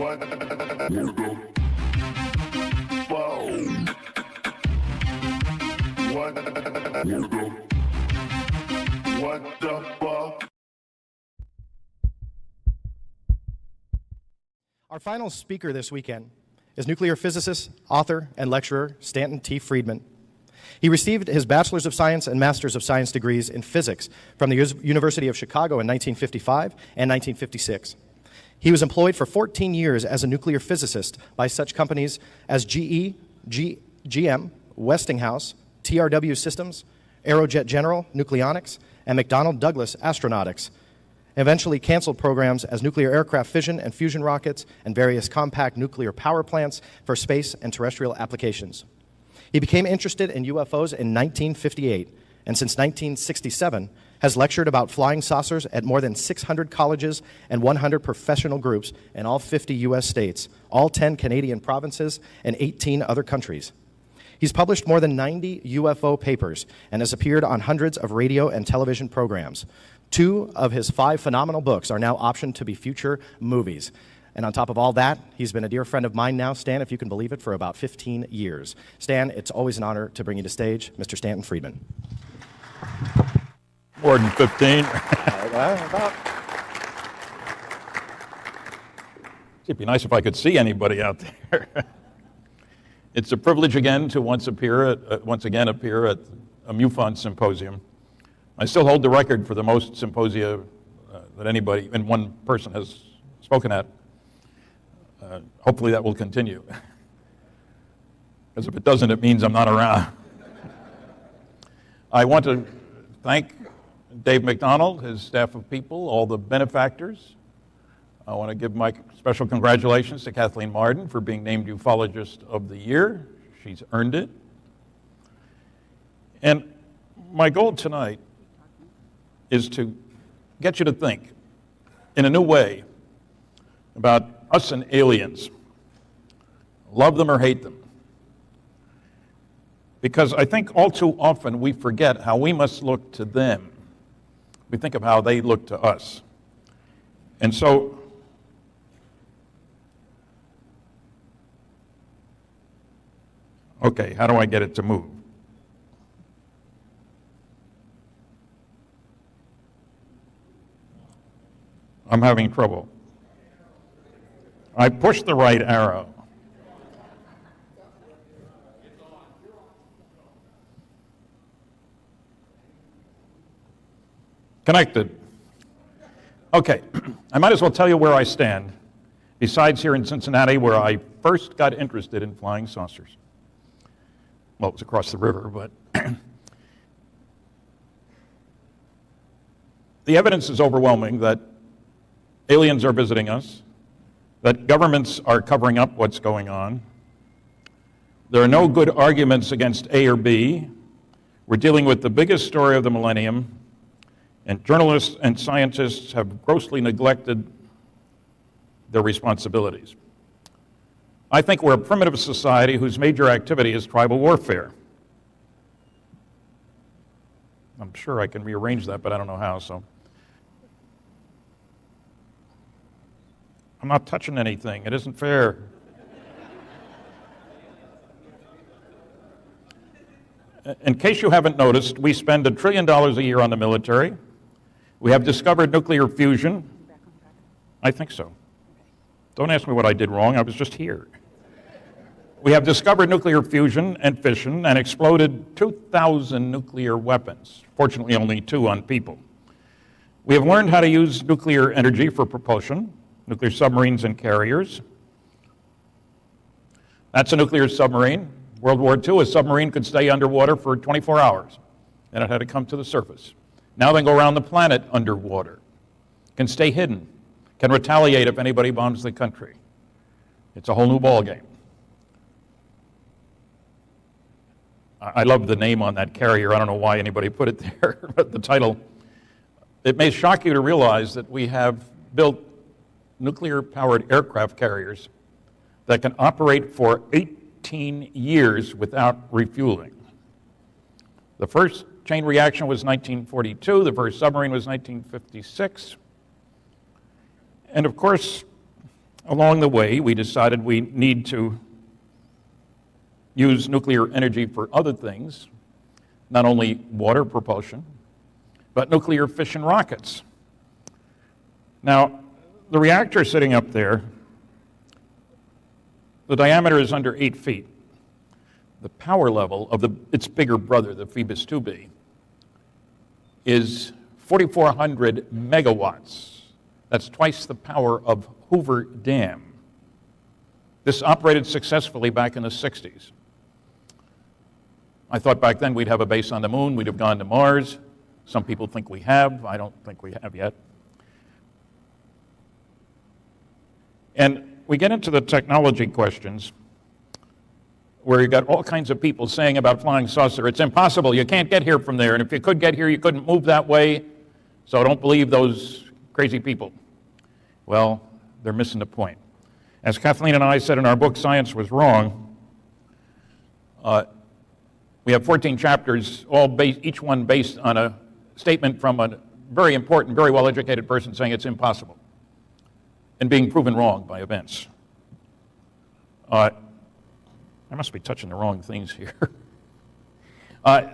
Our final speaker this weekend is nuclear physicist, author, and lecturer Stanton T. Friedman. He received his Bachelor's of Science and Master's of Science degrees in physics from the University of Chicago in 1955 and 1956. He was employed for 14 years as a nuclear physicist by such companies as GE, GM, Westinghouse, TRW Systems, Aerojet General Nucleonics, and McDonnell Douglas Astronautics. Eventually canceled programs as nuclear aircraft fission and fusion rockets and various compact nuclear power plants for space and terrestrial applications. He became interested in UFOs in 1958, and since 1967 has lectured about flying saucers at more than 600 colleges and 100 professional groups in all 50 U.S. states, all 10 Canadian provinces, and 18 other countries. He's published more than 90 UFO papers and has appeared on hundreds of radio and television programs. 2 of his 5 phenomenal books are now optioned to be future movies. And on top of all that, he's been a dear friend of mine now, Stan, if you can believe it, for about 15 years. Stan, it's always an honor to bring you to stage, Mr. Stanton Friedman. More than 15. It'd be nice if I could see anybody out there. It's a privilege again to once again appear at a MUFON symposium. I still hold the record for the most symposia that anybody and one person has spoken at. Hopefully that will continue. Because if it doesn't, it means I'm not around. I want to thank Dave McDonald, his staff of people, all the benefactors. I want to give my special congratulations to Kathleen Marden for being named Ufologist of the Year. She's earned it. And my goal tonight is to get you to think in a new way about us and aliens. Love them or hate them. Because I think all too often we forget how we must look to them. We think of how they look to us. And so, okay, how do I get it to move? I'm having trouble. I pushed the right arrow. Connected. Okay, I might as well tell you where I stand, besides here in Cincinnati, where I first got interested in flying saucers. Well, it was across the river, but the evidence is overwhelming that aliens are visiting us, that governments are covering up what's going on. There are no good arguments against A or B. We're dealing with the biggest story of the millennium, and journalists and scientists have grossly neglected their responsibilities. I think we're a primitive society whose major activity is tribal warfare. I'm sure I can rearrange that, but I don't know how, so. I'm not touching anything. It isn't fair. In case you haven't noticed, we spend $1 trillion a year on the military. We have discovered nuclear fusion. I think so. Don't ask me what I did wrong. I was just here. We have discovered nuclear fusion and fission and exploded 2,000 nuclear weapons. Fortunately, only 2 on people. We have learned how to use nuclear energy for propulsion, nuclear submarines and carriers. That's a nuclear submarine. World War II, a submarine could stay underwater for 24 hours. Then it had to come to the surface. Now they can go around the planet underwater. Can stay hidden. Can retaliate if anybody bombs the country. It's a whole new ballgame. I love the name on that carrier. I don't know why anybody put it there, but the title. It may shock you to realize that we have built nuclear-powered aircraft carriers that can operate for 18 years without refueling. The first chain reaction was 1942. The first submarine was 1956. And of course, along the way, we decided we need to use nuclear energy for other things, not only water propulsion, but nuclear fission rockets. Now, the reactor sitting up there, the diameter is under 8 feet. The power level of its bigger brother, the Phoebus 2B, is 4,400 megawatts. That's twice the power of Hoover Dam. This operated successfully back in the 60s. I thought back then we'd have a base on the moon, we'd have gone to Mars. Some people think we have. I don't think we have yet. And we get into the technology questions where you got all kinds of people saying about flying saucer, it's impossible, you can't get here from there, and if you could get here, you couldn't move that way, so don't believe those crazy people. Well, they're missing the point. As Kathleen and I said in our book, Science Was Wrong, we have 14 chapters, each one based on a statement from a very important, very well-educated person saying it's impossible and being proven wrong by events. I must be touching the wrong things here.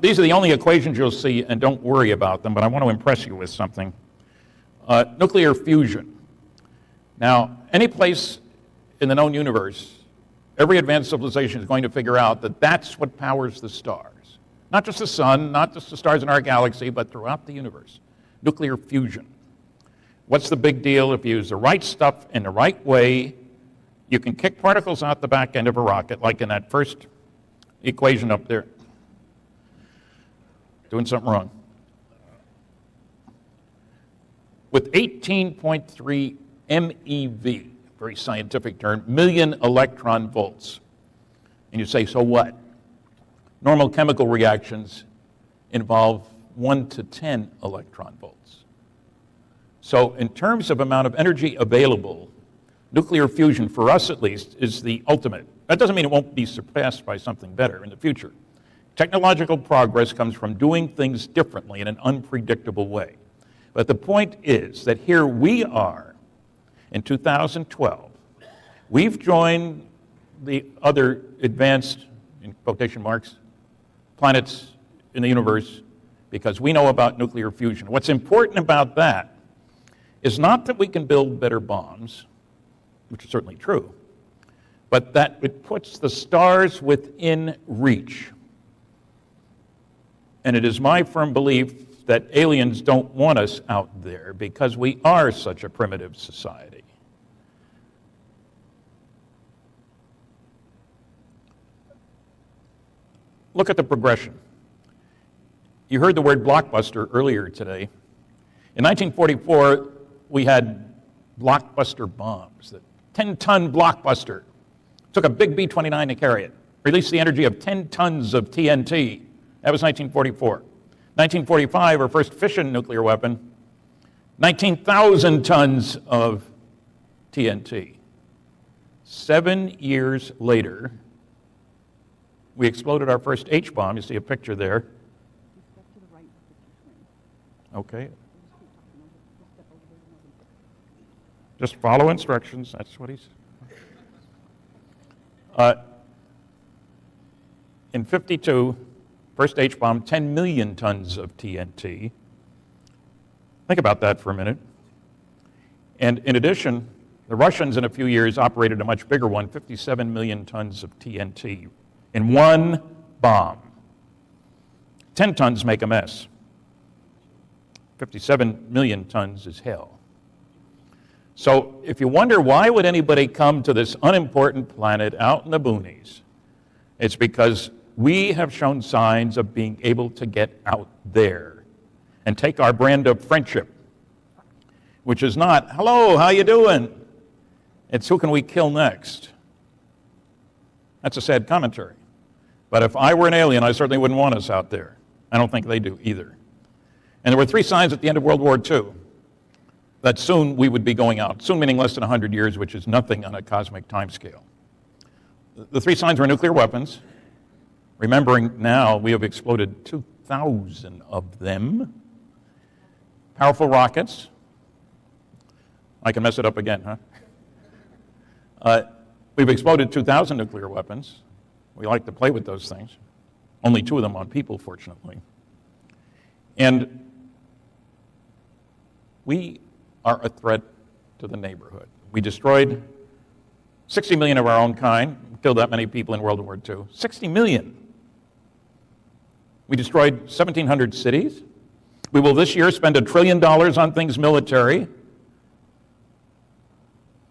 These are the only equations you'll see, and don't worry about them, but I want to impress you with something. Nuclear fusion. Now, any place in the known universe, every advanced civilization is going to figure out that that's what powers the stars. Not just the sun, not just the stars in our galaxy, but throughout the universe. Nuclear fusion. What's the big deal? If you use the right stuff in the right way, you can kick particles out the back end of a rocket, like in that first equation up there. Doing something wrong. With 18.3 MeV, very scientific term, million electron volts. And you say, so what? Normal chemical reactions involve 1 to 10 electron volts. So in terms of amount of energy available, nuclear fusion, for us at least, is the ultimate. That doesn't mean it won't be surpassed by something better in the future. Technological progress comes from doing things differently in an unpredictable way. But the point is that here we are in 2012. We've joined the other advanced, in quotation marks, planets in the universe because we know about nuclear fusion. What's important about that is not that we can build better bombs, which is certainly true, but that it puts the stars within reach. And it is my firm belief that aliens don't want us out there because we are such a primitive society. Look at the progression. You heard the word blockbuster earlier today. In 1944, we had blockbuster bombs. The 10-ton blockbuster took a big B-29 to carry it, released the energy of 10 tons of TNT. That was 1944. 1945, our first fission nuclear weapon, 19,000 tons of TNT. 7 years later, we exploded our first H-bomb. You see a picture there. Okay. Just follow instructions. That's what he's... in 52, first H-bomb, 10 million tons of TNT. Think about that for a minute. And in addition, the Russians in a few years operated a much bigger one, 57 million tons of TNT in one bomb. 10 tons make a mess. 57 million tons is hell. So if you wonder why would anybody come to this unimportant planet out in the boonies, it's because we have shown signs of being able to get out there and take our brand of friendship, which is not, hello, how you doing? It's who can we kill next? That's a sad commentary. But if I were an alien, I certainly wouldn't want us out there. I don't think they do either. And there were 3 signs at the end of World War II that soon we would be going out. Soon meaning less than 100 years, which is nothing on a cosmic timescale. The 3 signs were nuclear weapons. Remembering now, we have exploded 2,000 of them. Powerful rockets. I can mess it up again, huh? We've exploded 2,000 nuclear weapons. We like to play with those things. Only 2 of them on people, fortunately. And we are a threat to the neighborhood. We destroyed 60 million of our own kind, killed that many people in World War II. 60 million. We destroyed 1,700 cities. We will this year spend $1 trillion on things military,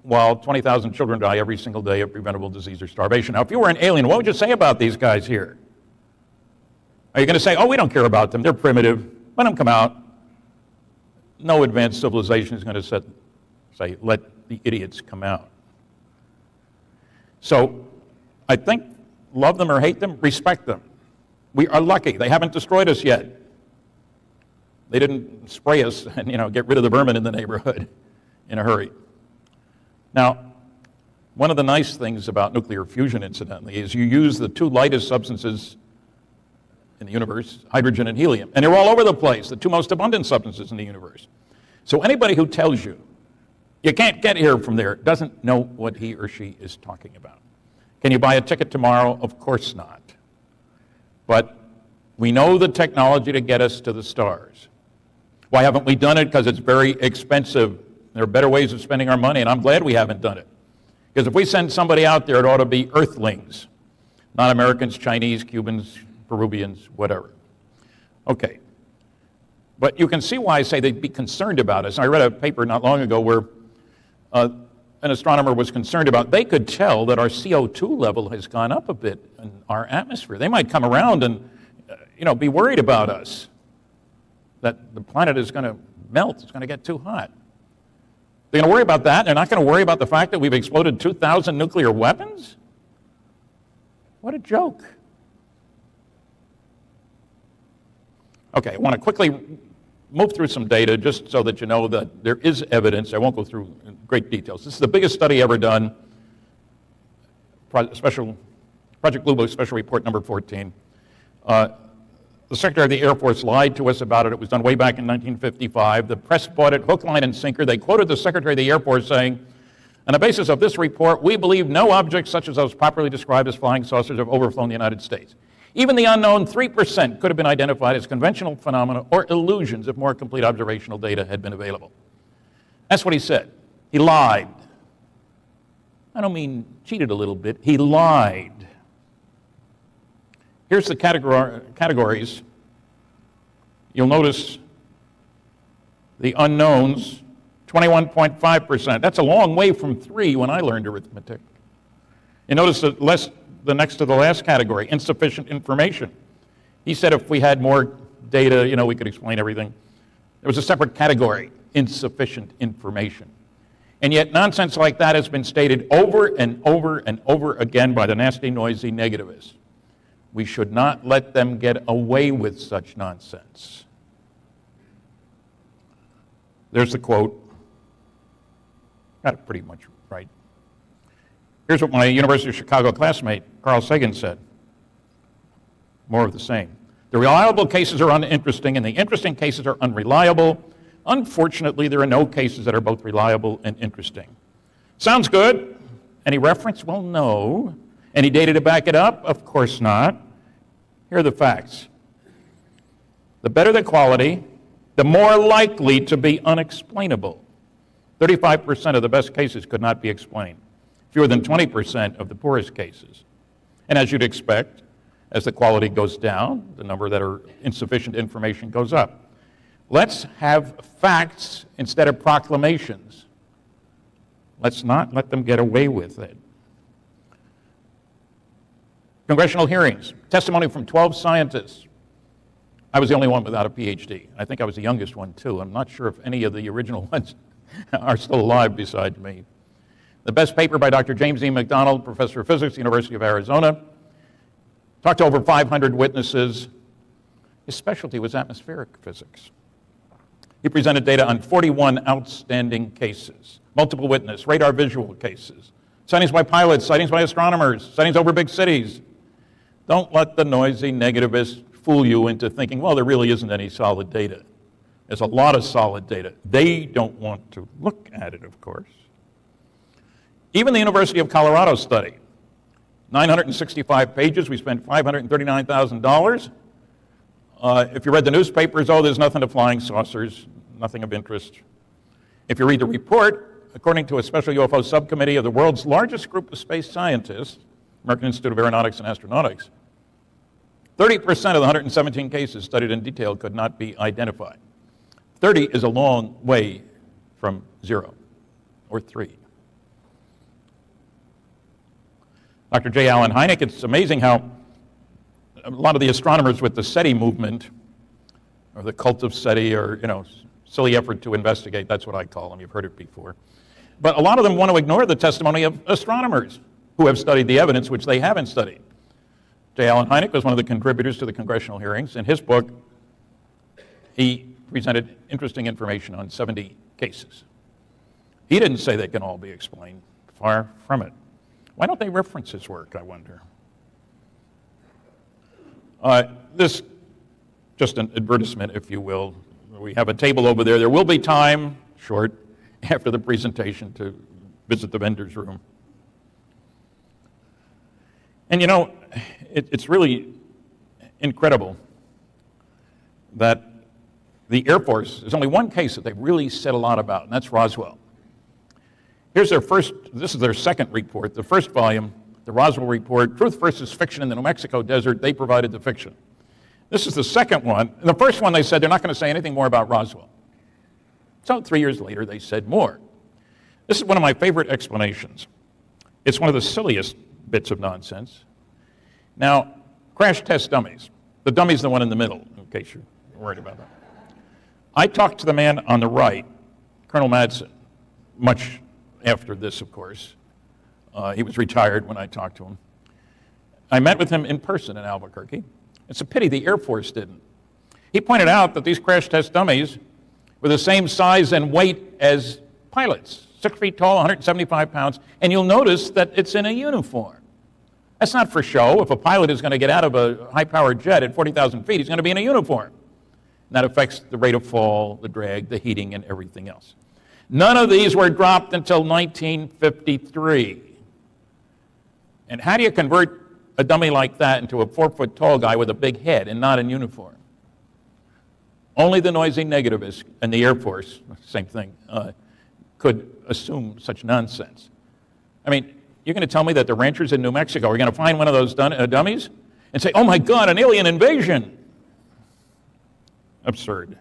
while 20,000 children die every single day of preventable disease or starvation. Now, if you were an alien, what would you say about these guys here? Are you going to say, oh, we don't care about them, they're primitive, let them come out? No advanced civilization is going to say, let the idiots come out. So, I think, love them or hate them, respect them. We are lucky. They haven't destroyed us yet. They didn't spray us and, get rid of the vermin in the neighborhood in a hurry. Now, one of the nice things about nuclear fusion, incidentally, is you use the 2 lightest substances in the universe, hydrogen and helium, and they're all over the place, the 2 most abundant substances in the universe. So anybody who tells you you can't get here from there doesn't know what he or she is talking about. Can you buy a ticket tomorrow? Of course not. But we know the technology to get us to the stars. Why haven't we done it? Because it's very expensive. There are better ways of spending our money, and I'm glad we haven't done it. Because if we send somebody out there, it ought to be Earthlings, not Americans, Chinese, Cubans, Peruvians, whatever. Okay. But you can see why I say they'd be concerned about us. I read a paper not long ago where an astronomer was concerned about, they could tell that our CO2 level has gone up a bit in our atmosphere. They might come around and be worried about us, that the planet is going to melt, it's going to get too hot. They're going to worry about that. They're not going to worry about the fact that we've exploded 2,000 nuclear weapons? What a joke. Okay, I want to quickly move through some data just so that you know that there is evidence. I won't go through great details. This is the biggest study ever done, Project Blue Book Special Report number 14. The Secretary of the Air Force lied to us about it. It was done way back in 1955. The press bought it hook, line, and sinker. They quoted the Secretary of the Air Force saying, on the basis of this report, we believe no objects such as those properly described as flying saucers have overflown the United States. Even the unknown 3% could have been identified as conventional phenomena or illusions if more complete observational data had been available. That's what he said. He lied. I don't mean cheated a little bit. He lied. Here's the categories. You'll notice the unknowns, 21.5%. That's a long way from 3 when I learned arithmetic. You notice the next to the last category, insufficient information. He said if we had more data, we could explain everything. There was a separate category, insufficient information. And yet nonsense like that has been stated over and over and over again by the nasty, noisy negativists. We should not let them get away with such nonsense. There's the quote. Got it pretty much right. Here's what my University of Chicago classmate, Carl Sagan, said. More of the same. The reliable cases are uninteresting, and the interesting cases are unreliable. Unfortunately, there are no cases that are both reliable and interesting. Sounds good. Any reference? Well, no. Any data to back it up? Of course not. Here are the facts. The better the quality, the more likely to be unexplainable. 35% of the best cases could not be explained. Fewer than 20% of the poorest cases. And as you'd expect, as the quality goes down, the number that are insufficient information goes up. Let's have facts instead of proclamations. Let's not let them get away with it. Congressional hearings, testimony from 12 scientists. I was the only one without a PhD. I think I was the youngest one, too. I'm not sure if any of the original ones are still alive besides me. The best paper by Dr. James E. McDonald, professor of physics, University of Arizona. Talked to over 500 witnesses. His specialty was atmospheric physics. He presented data on 41 outstanding cases, multiple witness, radar visual cases, sightings by pilots, sightings by astronomers, sightings over big cities. Don't let the noisy negativists fool you into thinking, well, there really isn't any solid data. There's a lot of solid data. They don't want to look at it, of course. Even the University of Colorado study, 965 pages, we spent $539,000. If you read the newspapers, oh, there's nothing to flying saucers, nothing of interest. If you read the report, according to a special UFO subcommittee of the world's largest group of space scientists, American Institute of Aeronautics and Astronautics, 30% of the 117 cases studied in detail could not be identified. 30 is a long way from 0 or 3. Dr. J. Allen Hynek, it's amazing how a lot of the astronomers with the SETI movement, or the cult of SETI, or, silly effort to investigate, that's what I call them, you've heard it before. But a lot of them want to ignore the testimony of astronomers who have studied the evidence which they haven't studied. J. Allen Hynek was one of the contributors to the congressional hearings. In his book, he presented interesting information on 70 cases. He didn't say they can all be explained. Far from it. Why don't they reference his work, I wonder? This, just an advertisement, if you will. We have a table over there. There will be time, short, after the presentation to visit the vendor's room. And it's really incredible that the Air Force, there's only one case that they've really said a lot about, and that's Roswell. This is their second report. The first volume, the Roswell Report, Truth versus Fiction in the New Mexico Desert, they provided the fiction. This is the second one. In the first one, they said they're not going to say anything more about Roswell. So 3 years later, they said more. This is one of my favorite explanations. It's one of the silliest bits of nonsense. Now, crash test dummies. The dummy's the one in the middle, in case you're worried about that. I talked to the man on the right, Colonel Madsen, much after this, of course. He was retired when I talked to him. I met with him in person in Albuquerque. It's a pity the Air Force didn't. He pointed out that these crash test dummies were the same size and weight as pilots, 6 feet tall, 175 pounds, and you'll notice that it's in a uniform. That's not for show. If a pilot is going to get out of a high-powered jet at 40,000 feet, he's going to be in a uniform. And that affects the rate of fall, the drag, the heating, and everything else. None of these were dropped until 1953. And how do you convert a dummy like that into a 4-foot-tall guy with a big head and not in uniform? Only the noisy negativists and the Air Force, same thing, could assume such nonsense. I mean, you're going to tell me that the ranchers in New Mexico are going to find one of those dummies and say, oh my God, an alien invasion. Absurd.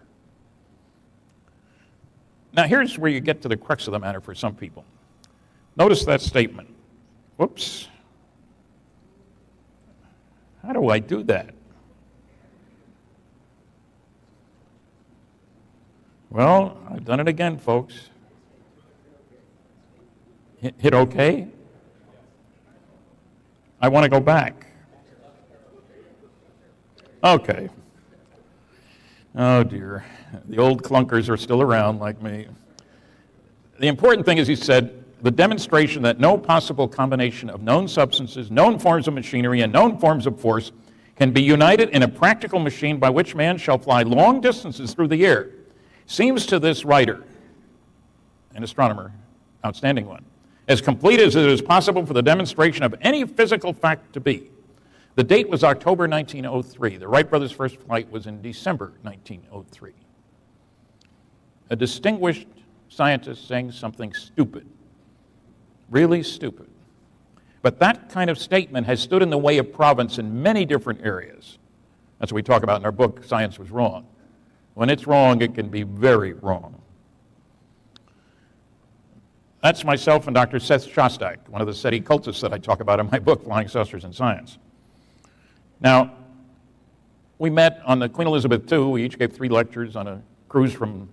Now here's where you get to the crux of the matter for some people. Notice that statement. Whoops. How do I do that? Well, I've done it again, folks. Hit OK? I want to go back. Okay. Oh, dear. The old clunkers are still around like me. The important thing is, he said, the demonstration that no possible combination of known substances, known forms of machinery, and known forms of force can be united in a practical machine by which man shall fly long distances through the air seems to this writer, an astronomer, outstanding one, as complete as it is possible for the demonstration of any physical fact to be. The date was October 1903. The Wright brothers' first flight was in December 1903. A distinguished scientist saying something stupid, really stupid. But that kind of statement has stood in the way of province in many different areas. That's what we talk about in our book, Science Was Wrong. When it's wrong, it can be very wrong. That's myself and Dr. Seth Shostak, one of the SETI cultists that I talk about in my book, Flying Saucers and Science. Now, we met on the Queen Elizabeth II. We each gave 3 lectures on a cruise from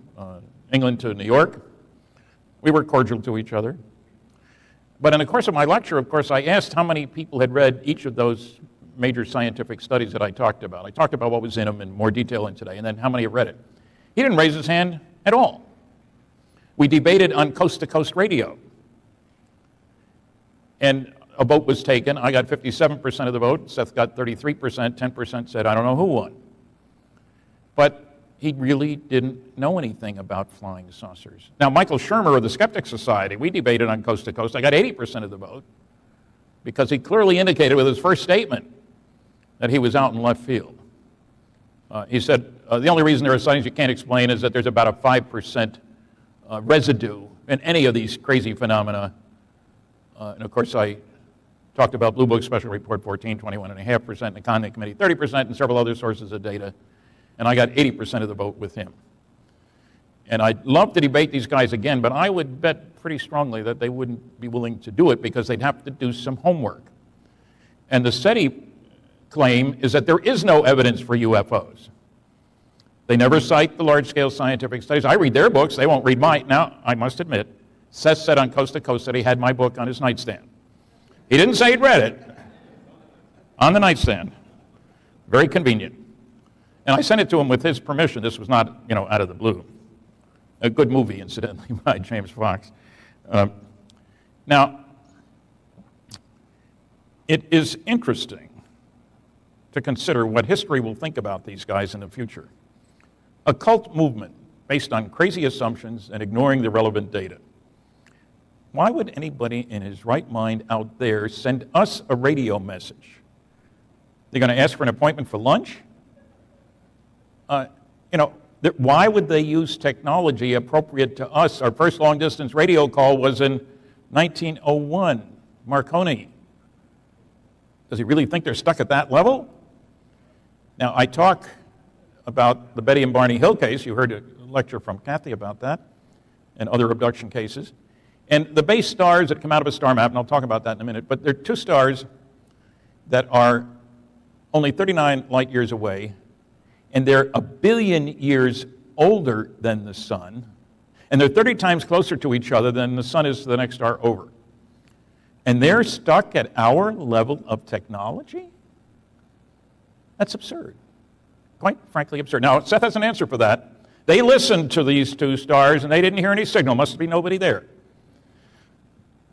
England to New York. We were cordial to each other. But in the course of my lecture, of course, I asked how many people had read each of those major scientific studies that I talked about. I talked about what was in them in more detail in today, and then how many have read it. He didn't raise his hand at all. We debated on coast-to-coast radio. And a vote was taken. I got 57% of the vote. Seth got 33%. 10% said, I don't know who won. But he really didn't know anything about flying saucers. Now, Michael Shermer of the Skeptic Society, we debated on Coast to Coast. I got 80% of the vote because he clearly indicated with his first statement that he was out in left field. He said, the only reason there are sightings you can't explain is that there's about a 5% residue in any of these crazy phenomena. And of course, I talked about Blue Book Special Report 14, 21.5%, and the Condon Committee 30%, and several other sources of data. And I got 80% of the vote with him. And I'd love to debate these guys again, but I would bet pretty strongly that they wouldn't be willing to do it because they'd have to do some homework. And the SETI claim is that there is no evidence for UFOs. They never cite the large-scale scientific studies. I read their books. They won't read mine. Now, I must admit, Seth said on Coast to Coast that he had my book on his nightstand. He didn't say he'd read it. On the nightstand. Very convenient. And I sent it to him with his permission. This was not, out of the blue. A good movie, incidentally, by James Fox. Now, it is interesting to consider what history will think about these guys in the future. A cult movement based on crazy assumptions and ignoring the relevant data. Why would anybody in his right mind out there send us a radio message? They're going to ask for an appointment for lunch? Why would they use technology appropriate to us? Our first long-distance radio call was in 1901, Marconi. Does he really think they're stuck at that level? Now, I talk about the Betty and Barney Hill case. You heard a lecture from Kathy about that, and other abduction cases. And the base stars that come out of a star map, and I'll talk about that in a minute, but there are two stars that are only 39 light years away, and they're 1 billion years older than the sun, and they're 30 times closer to each other than the sun is to the next star over. And they're stuck at our level of technology? That's absurd. Quite frankly absurd. Now, Seth has an answer for that. They listened to these two stars, and they didn't hear any signal. Must be nobody there.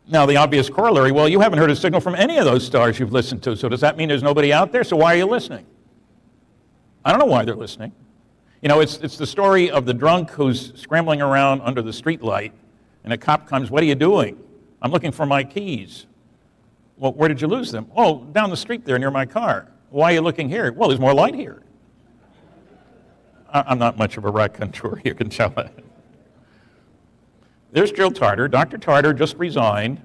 Now, the obvious corollary, well, you haven't heard a signal from any of those stars you've listened to, so does that mean there's nobody out there? So why are you listening? I don't know why they're listening. It's the story of the drunk who's scrambling around under the street light, and a cop comes, what are you doing? I'm looking for my keys. Well, where did you lose them? Oh, down the street there near my car. Why are you looking here? Well, there's more light here. I'm not much of a raconteur, you can tell that. There's Jill Tarter. Dr. Tarter just resigned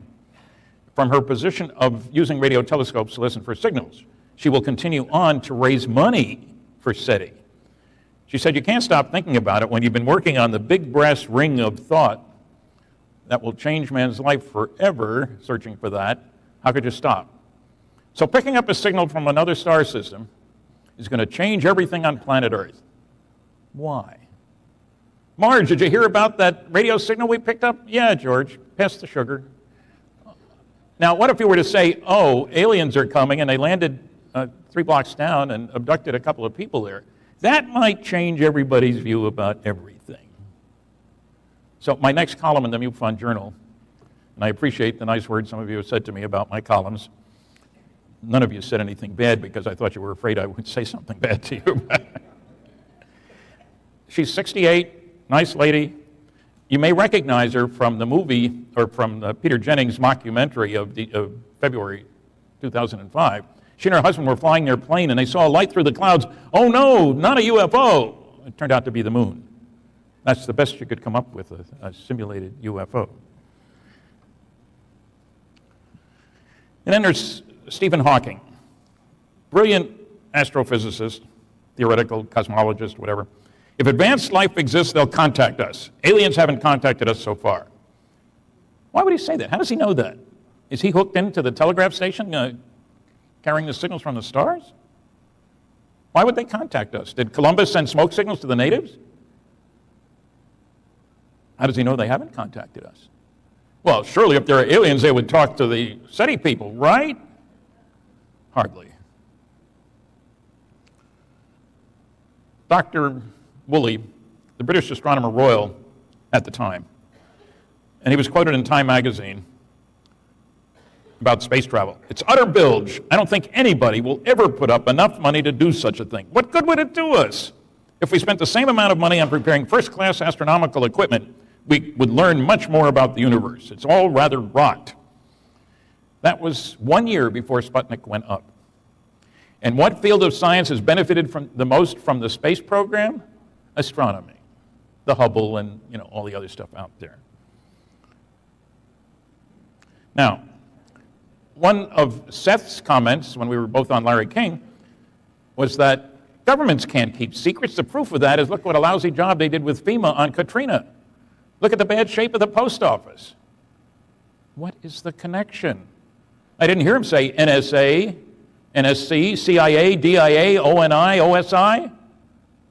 from her position of using radio telescopes to listen for signals. She will continue on to raise money for SETI. She said, you can't stop thinking about it when you've been working on the big brass ring of thought that will change man's life forever, searching for that. How could you stop? So picking up a signal from another star system is going to change everything on planet Earth. Why? Marge, did you hear about that radio signal we picked up? Yeah, George, pass the sugar. Now, what if you were to say, oh, aliens are coming and they landed 3 blocks down and abducted a couple of people there? That might change everybody's view about everything. So my next column in the MUFON Journal, and I appreciate the nice words some of you have said to me about my columns. None of you said anything bad because I thought you were afraid I would say something bad to you. She's 68, nice lady. You may recognize her from the movie, or from the Peter Jennings mockumentary of February 2005. She and her husband were flying their plane and they saw a light through the clouds. Oh no, not a UFO. It turned out to be the moon. That's the best you could come up with, a simulated UFO. And then there's Stephen Hawking, brilliant astrophysicist, theoretical cosmologist, whatever. If advanced life exists, they'll contact us. Aliens haven't contacted us so far. Why would he say that? How does he know that? Is he hooked into the telegraph station carrying the signals from the stars? Why would they contact us? Did Columbus send smoke signals to the natives? How does he know they haven't contacted us? Well, surely if there are aliens, they would talk to the SETI people, right? Hardly. Dr. Woolley, the British Astronomer Royal at the time, and he was quoted in Time magazine about space travel. It's utter bilge. I don't think anybody will ever put up enough money to do such a thing. What good would it do us? If we spent the same amount of money on preparing first-class astronomical equipment, we would learn much more about the universe. It's all rather rot. That was 1 year before Sputnik went up. And what field of science has benefited the most from the space program? Astronomy. The Hubble and all the other stuff out there. Now, one of Seth's comments when we were both on Larry King was that governments can't keep secrets. The proof of that is look what a lousy job they did with FEMA on Katrina. Look at the bad shape of the post office. What is the connection? I didn't hear him say NSA, NSC, CIA, DIA, ONI, OSI,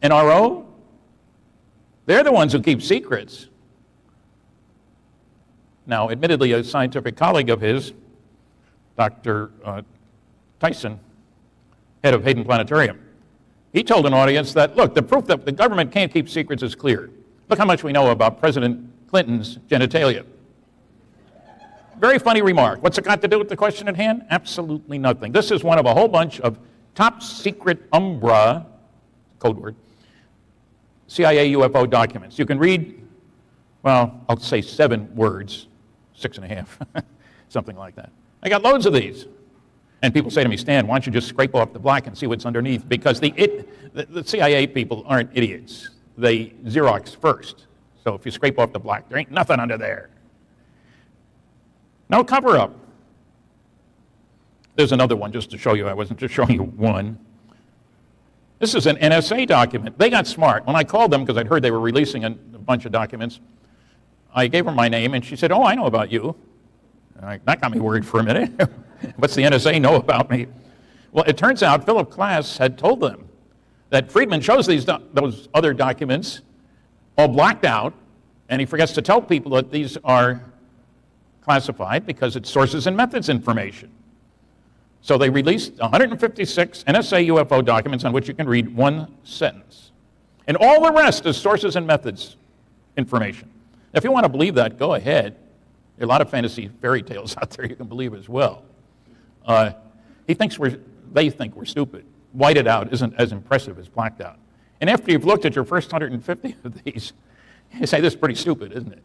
NRO. They're the ones who keep secrets. Now, admittedly, a scientific colleague of his, Dr. Tyson, head of Hayden Planetarium, he told an audience that, look, the proof that the government can't keep secrets is clear. Look how much we know about President Clinton's genitalia. Very funny remark. What's it got to do with the question at hand? Absolutely nothing. This is one of a whole bunch of top secret Umbra, code word, CIA UFO documents. You can read, well, I'll say 7 words, 6.5, something like that. I got loads of these. And people say to me, Stan, why don't you just scrape off the black and see what's underneath? Because the CIA people aren't idiots. They Xerox first. So if you scrape off the black, there ain't nothing under there. No cover-up. There's another one just to show you. I wasn't just showing you one. This is an NSA document. They got smart. When I called them, because I'd heard they were releasing a bunch of documents, I gave her my name, and she said, oh, I know about you. That got me worried for a minute. What's the NSA know about me? Well, it turns out Philip Klass had told them that Friedman shows those other documents all blacked out, and he forgets to tell people that these are classified because it's sources and methods information. So they released 156 NSA UFO documents on which you can read one sentence. And all the rest is sources and methods information. If you want to believe that, go ahead. There are a lot of fantasy fairy tales out there you can believe as well. They think we're stupid. Whited out isn't as impressive as blacked out. And after you've looked at your first 150 of these, you say, this is pretty stupid, isn't it?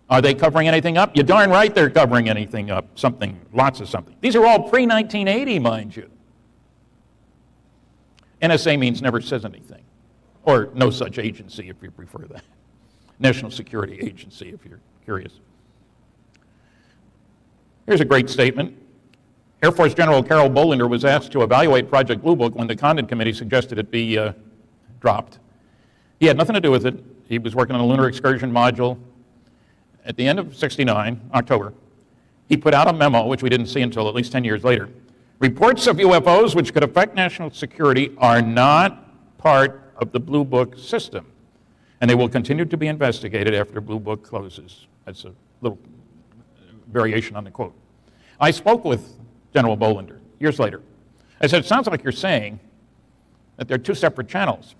Are they covering anything up? You're darn right they're covering anything up, something, lots of something. These are all pre-1980, mind you. NSA means never says anything, or no such agency if you prefer that. National Security Agency if you're curious. Here's a great statement. Air Force General Carol Bollinger was asked to evaluate Project Blue Book when the Condon Committee suggested it be dropped. He had nothing to do with it. He was working on a lunar excursion module. At the end of '69, October, he put out a memo, which we didn't see until at least 10 years later. Reports of UFOs which could affect national security are not part of the Blue Book system, and they will continue to be investigated after Blue Book closes. That's a little variation on the quote. I spoke with General Bollinger years later. I said, it sounds like you're saying that there are 2 separate channels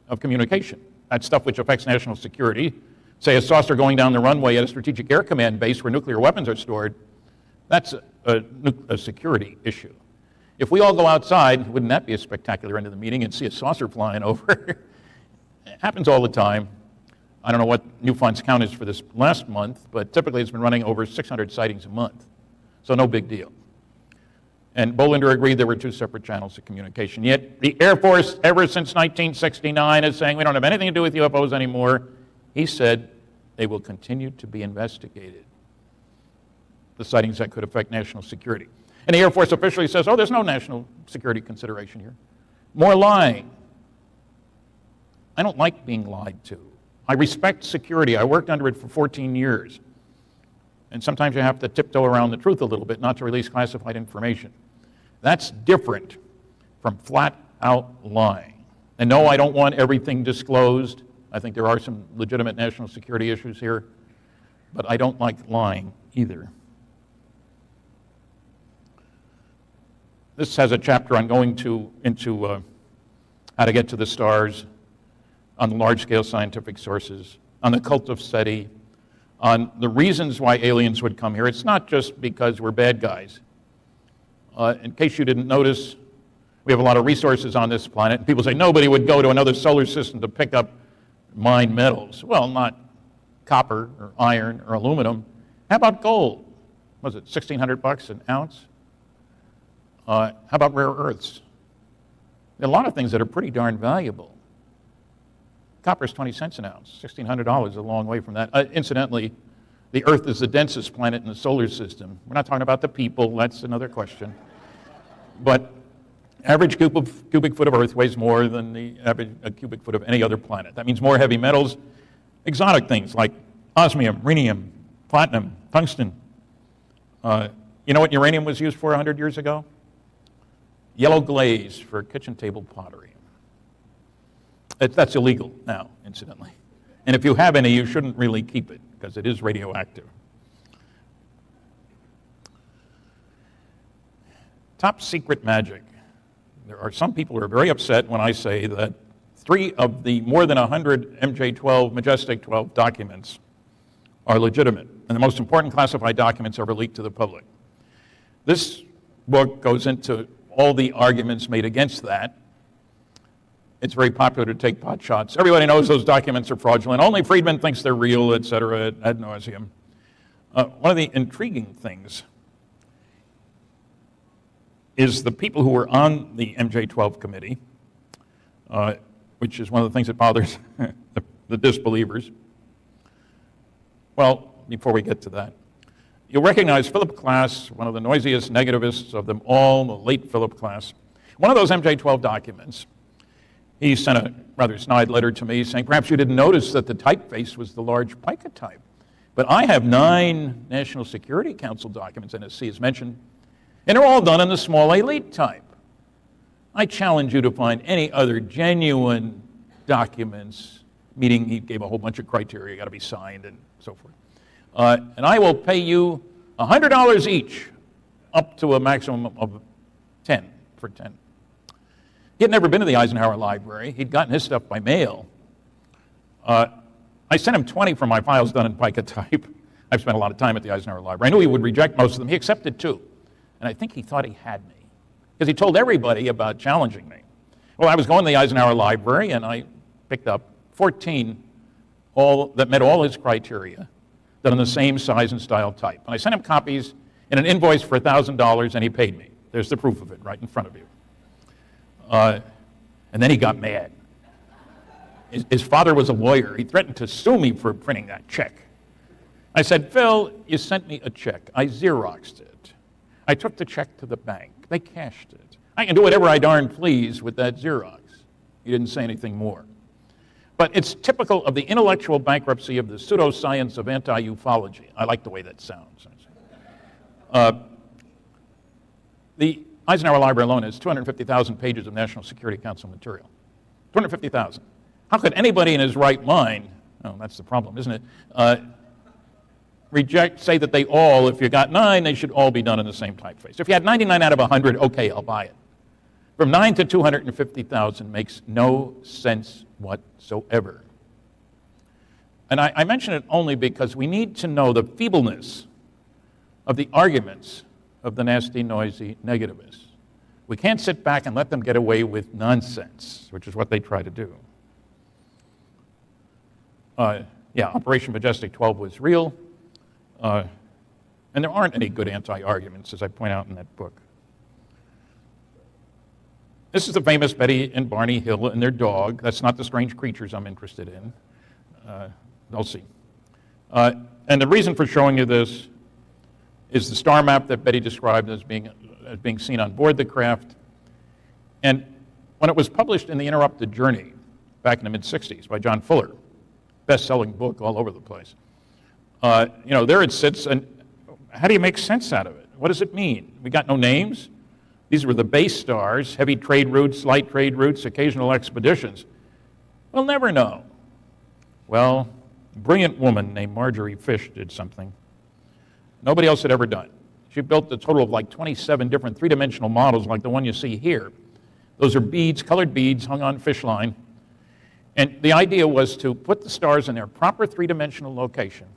of communication. That's stuff which affects national security. Say a saucer going down the runway at a strategic air command base where nuclear weapons are stored, that's a security issue. If we all go outside, wouldn't that be a spectacular end of the meeting and see a saucer flying over? It happens all the time. I don't know what Newfound's count is for this last month, but typically it's been running over 600 sightings a month. So no big deal. And Bollinger agreed there were 2 separate channels of communication. Yet the Air Force, ever since 1969, is saying we don't have anything to do with UFOs anymore. He said they will continue to be investigated, the sightings that could affect national security. And the Air Force officially says, oh, there's no national security consideration here. More lying. I don't like being lied to. I respect security. I worked under it for 14 years. And sometimes you have to tiptoe around the truth a little bit, not to release classified information. That's different from flat-out lying. And no, I don't want everything disclosed. I think there are some legitimate national security issues here, but I don't like lying either. This has a chapter on going into how to get to the stars, on the large-scale scientific sources, on the cult of SETI, on the reasons why aliens would come here. It's not just because we're bad guys. In case you didn't notice, We have a lot of resources on this planet. And people say nobody would go to another solar system to pick up mined metals. Well, not copper or iron or aluminum. How about gold? Was it $1,600 an ounce? How about rare earths? There are a lot of things that are pretty darn valuable. Copper is 20 cents an ounce. $1,600 is a long way from that. Incidentally, the Earth is the densest planet in the solar system. We're not talking about the people. That's another question. But average cubic foot of Earth weighs more than the average cubic foot of any other planet. That means more heavy metals, exotic things like osmium, rhenium, platinum, tungsten. You know what uranium was used for 100 years ago? Yellow glaze for kitchen table pottery. That's illegal now, incidentally. And if you have any, you shouldn't really keep it because it is radioactive. Top secret magic. There are some people who are very upset when I say that 3 of the more than 100 MJ-12, Majestic 12 documents are legitimate, and the most important classified documents ever leaked to the public. This book goes into all the arguments made against that. It's very popular to take pot shots. Everybody knows those documents are fraudulent. Only Friedman thinks they're real, et cetera, ad nauseum. One of the intriguing things is the people who were on the MJ-12 committee, which is one of the things that bothers the disbelievers. Well, before we get to that, you'll recognize Philip Klass, one of the noisiest negativists of them all, the late Philip Klass. One of those MJ-12 documents, he sent a rather snide letter to me saying, perhaps you didn't notice that the typeface was the large pica type. But I have 9 National Security Council documents, NSC is mentioned, and they're all done in the small elite type. I challenge you to find any other genuine documents, meaning he gave a whole bunch of criteria, got to be signed and so forth. And I will pay you $100 each, up to a maximum of 10 for 10. He had never been to the Eisenhower Library. He'd gotten his stuff by mail. I sent him 20 for my files done in pica type. I've spent a lot of time at the Eisenhower Library. I knew he would reject most of them. He accepted 2. And I think he thought he had me, because he told everybody about challenging me. Well, I was going to the Eisenhower Library, and I picked up 14 that met all his criteria, done in the same size and style type. And I sent him copies and an invoice for $1,000, and he paid me. There's the proof of it right in front of you. And then he got mad. His father was a lawyer. He threatened to sue me for printing that check. I said, Phil, you sent me a check. I Xeroxed it. I took the check to the bank. They cashed it. I can do whatever I darn please with that Xerox. He didn't say anything more. But it's typical of the intellectual bankruptcy of the pseudoscience of anti-ufology. I like the way that sounds. The Eisenhower Library alone has 250,000 pages of National Security Council material. 250,000. How could anybody in his right mind, oh, that's the problem, isn't it, say that they all, if you got 9, they should all be done in the same typeface. If you had 99 out of 100, okay, I'll buy it. From 9 to 250,000 makes no sense whatsoever. And I mention it only because we need to know the feebleness of the arguments of the nasty, noisy negativists. We can't sit back and let them get away with nonsense, which is what they try to do. Yeah, Operation Majestic 12 was real, and there aren't any good anti-arguments, as I point out in that book. This is the famous Betty and Barney Hill and their dog. That's not the strange creatures I'm interested in. I'll see. And the reason for showing you this is the star map that Betty described as being seen on board the craft. And when it was published in The Interrupted Journey back in the mid-'60s by John Fuller, best-selling book all over the place, there it sits, and how do you make sense out of it? What does it mean? We got no names. These were the base stars, heavy trade routes, light trade routes, occasional expeditions. We'll never know. Well, a brilliant woman named Marjorie Fish did something nobody else had ever done. She built a total of like 27 different three-dimensional models like the one you see here. Those are beads, colored beads hung on fish line. And the idea was to put the stars in their proper three-dimensional location,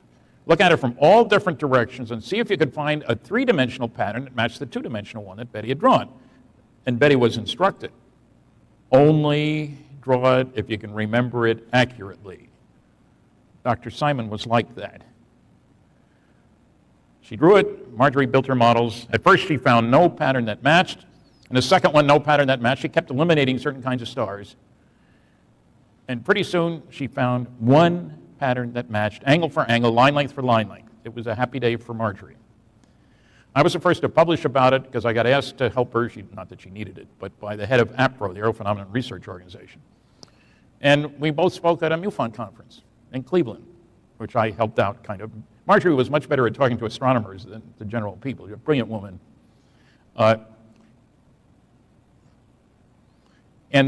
look at it from all different directions, and see if you could find a three-dimensional pattern that matched the two-dimensional one that Betty had drawn. And Betty was instructed, only draw it if you can remember it accurately. Dr. Simon was like that. She drew it, Marjorie built her models. At first she found no pattern that matched, and the second one, no pattern that matched. She kept eliminating certain kinds of stars. And pretty soon she found one pattern that matched, angle for angle, line length for line length. It was a happy day for Marjorie. I was the first to publish about it because I got asked to help her, not that she needed it, but by the head of APRO, the Aerophenomenon Research Organization. And we both spoke at a MUFON conference in Cleveland, which I helped out kind of. Marjorie was much better at talking to astronomers than the general people. She's a brilliant woman. And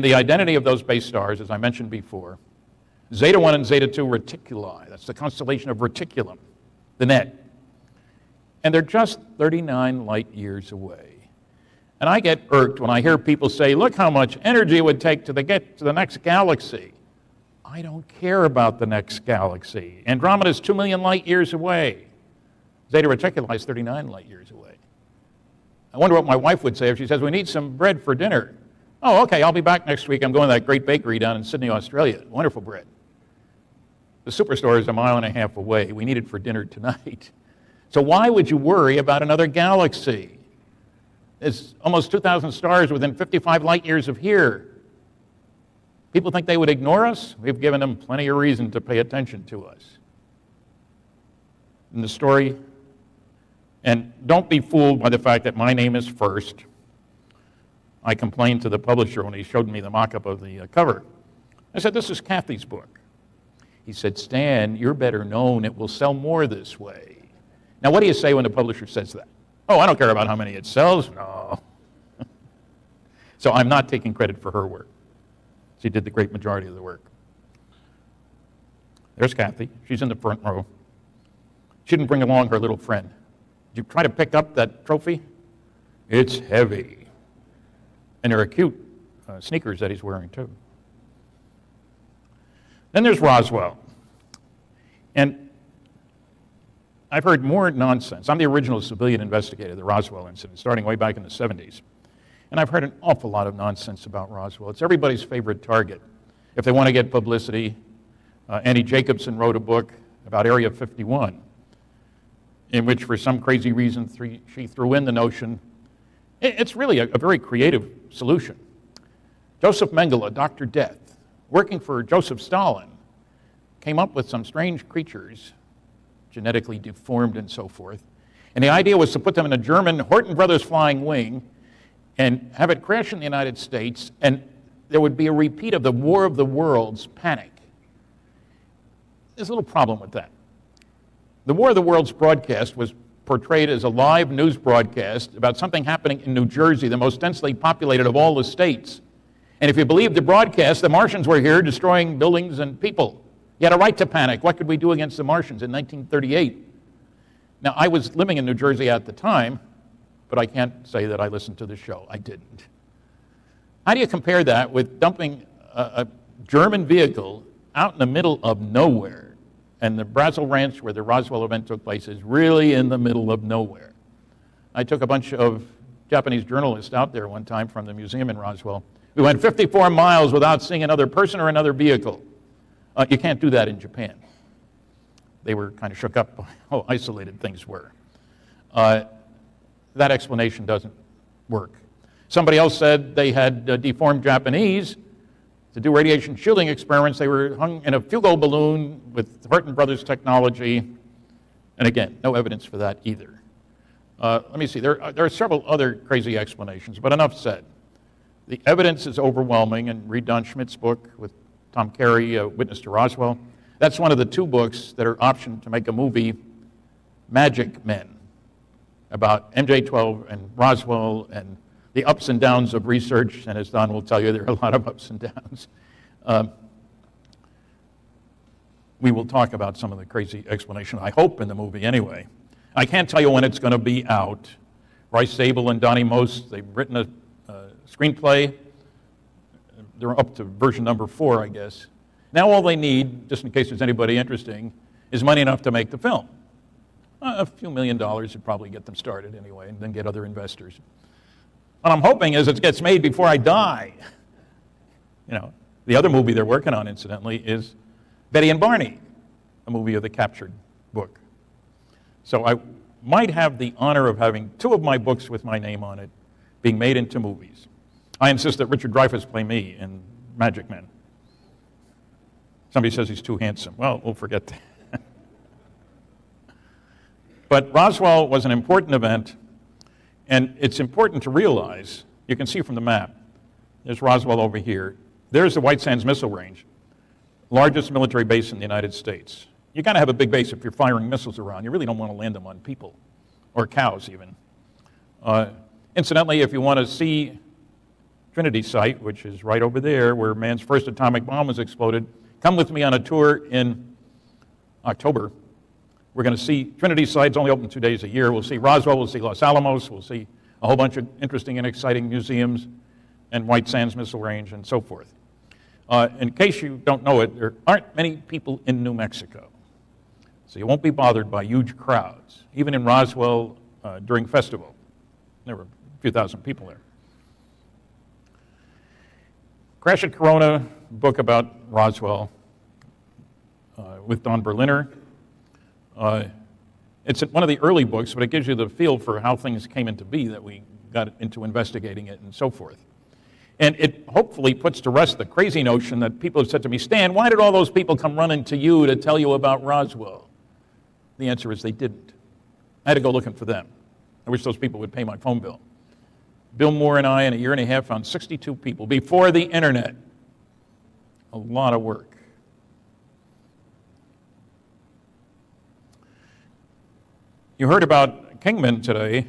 the identity of those base stars, as I mentioned before, Zeta 1 and Zeta 2 reticuli, that's the constellation of Reticulum, the net. And they're just 39 light years away. And I get irked when I hear people say, look how much energy it would take to get to the next galaxy. I don't care about the next galaxy. Andromeda is 2 million light years away. Zeta Reticuli is 39 light years away. I wonder what my wife would say if she says, we need some bread for dinner. Oh, okay, I'll be back next week. I'm going to that great bakery down in Sydney, Australia. Wonderful bread. The superstore is 1.5 miles away. We need it for dinner tonight. So why would you worry about another galaxy? There's almost 2,000 stars within 55 light years of here. People think they would ignore us? We've given them plenty of reason to pay attention to us. In the story, and don't be fooled by the fact that my name is first. I complained to the publisher when he showed me the mock-up of the cover. I said, this is Kathy's book. He said, Stan, you're better known. It will sell more this way. Now, what do you say when the publisher says that? Oh, I don't care about how many it sells. No. So I'm not taking credit for her work. She did the great majority of the work. There's Kathy. She's in the front row. She didn't bring along her little friend. Did you try to pick up that trophy? It's heavy. And there are cute sneakers that he's wearing, too. Then there's Roswell. And I've heard more nonsense. I'm the original civilian investigator of the Roswell incident, starting way back in the 70s. And I've heard an awful lot of nonsense about Roswell. It's everybody's favorite target. If they want to get publicity, Annie Jacobson wrote a book about Area 51, in which, for some crazy reason, she threw in the notion. It's really a very creative solution. Joseph Mengele, Dr. Death, working for Joseph Stalin, came up with some strange creatures, genetically deformed and so forth. And the idea was to put them in a German Horton Brothers flying wing and have it crash in the United States, and there would be a repeat of the War of the Worlds panic. There's a little problem with that. The War of the Worlds broadcast was portrayed as a live news broadcast about something happening in New Jersey, the most densely populated of all the states. And if you believe the broadcast, the Martians were here destroying buildings and people. You had a right to panic. What could we do against the Martians in 1938? Now, I was living in New Jersey at the time, but I can't say that I listened to the show. I didn't. How do you compare that with dumping a German vehicle out in the middle of nowhere? And the Brazil Ranch, where the Roswell event took place, is really in the middle of nowhere. I took a bunch of Japanese journalists out there one time from the museum in Roswell. We went 54 miles without seeing another person or another vehicle. You can't do that in Japan. They were kind of shook up by how isolated things were. That explanation doesn't work. Somebody else said they had deformed Japanese to do radiation shielding experiments. They were hung in a fugal balloon with Horton Brothers technology. And again, no evidence for that either. Let me see. There are several other crazy explanations, but enough said. The evidence is overwhelming, and read Don Schmidt's book with Tom Carey, Witness to Roswell. That's one of the 2 books that are optioned to make a movie, Magic Men, about MJ-12 and Roswell and the ups and downs of research. And as Don will tell you, there are a lot of ups and downs. We will talk about some of the crazy explanation, I hope, in the movie anyway. I can't tell you when it's going to be out. Bryce Zabel and Donnie Most, they've written a screenplay. They're up to version number 4, I guess. Now all they need, just in case there's anybody interesting, is money enough to make the film. A few $1 million would probably get them started anyway, and then get other investors. What I'm hoping is it gets made before I die. You know, the other movie they're working on, incidentally, is Betty and Barney, a movie of the captured book. So I might have the honor of having 2 of my books with my name on it being made into movies. I insist that Richard Dreyfuss play me in Magic Man. Somebody says he's too handsome. Well, we'll forget that. But Roswell was an important event, and it's important to realize, you can see from the map, there's Roswell over here. There's the White Sands Missile Range, largest military base in the United States. You got to have a big base if you're firing missiles around. You really don't want to land them on people, or cows even. Incidentally, if you want to see Trinity Site, which is right over there where man's first atomic bomb was exploded, come with me on a tour in October. We're going to see Trinity Site. It's only open 2 days a year. We'll see Roswell, we'll see Los Alamos, we'll see a whole bunch of interesting and exciting museums and White Sands Missile Range and so forth. In case you don't know it, there aren't many people in New Mexico. So you won't be bothered by huge crowds. Even in Roswell during festival, there were a few thousand people there. Crash at Corona, book about Roswell with Don Berliner. It's one of the early books, but it gives you the feel for how things came into be, that we got into investigating it and so forth. And it hopefully puts to rest the crazy notion that people have said to me, Stan, why did all those people come running to you to tell you about Roswell? The answer is they didn't. I had to go looking for them. I wish those people would pay my phone bill. Bill Moore and I, in a year and a half, found 62 people before the internet. A lot of work. You heard about Kingman today.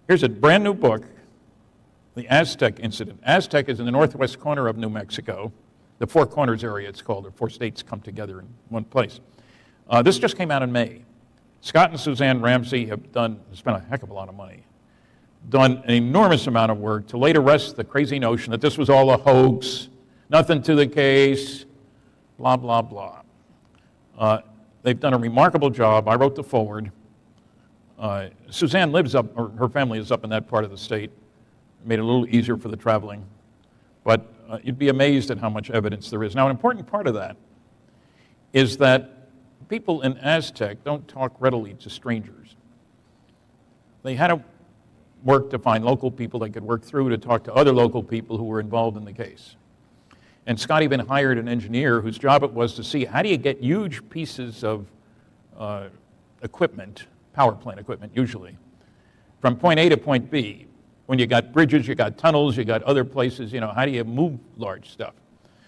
Here's a brand new book, The Aztec Incident. Aztec is in the northwest corner of New Mexico. The Four Corners area, it's called. The 4 states come together in one place. This just came out in May. Scott and Suzanne Ramsey have spent a heck of a lot of money, done an enormous amount of work to lay to rest the crazy notion that this was all a hoax, nothing to the case, blah, blah, blah. They've done a remarkable job. I wrote the foreword. Suzanne lives up, or her family is up in that part of the state. It made it a little easier for the traveling. But you'd be amazed at how much evidence there is. Now, an important part of that is that people in Aztec don't talk readily to strangers. They had to work to find local people they could work through to talk to other local people who were involved in the case. And Scott even hired an engineer whose job it was to see how do you get huge pieces of equipment, power plant equipment usually, from point A to point B. When you got bridges, you got tunnels, you got other places, how do you move large stuff?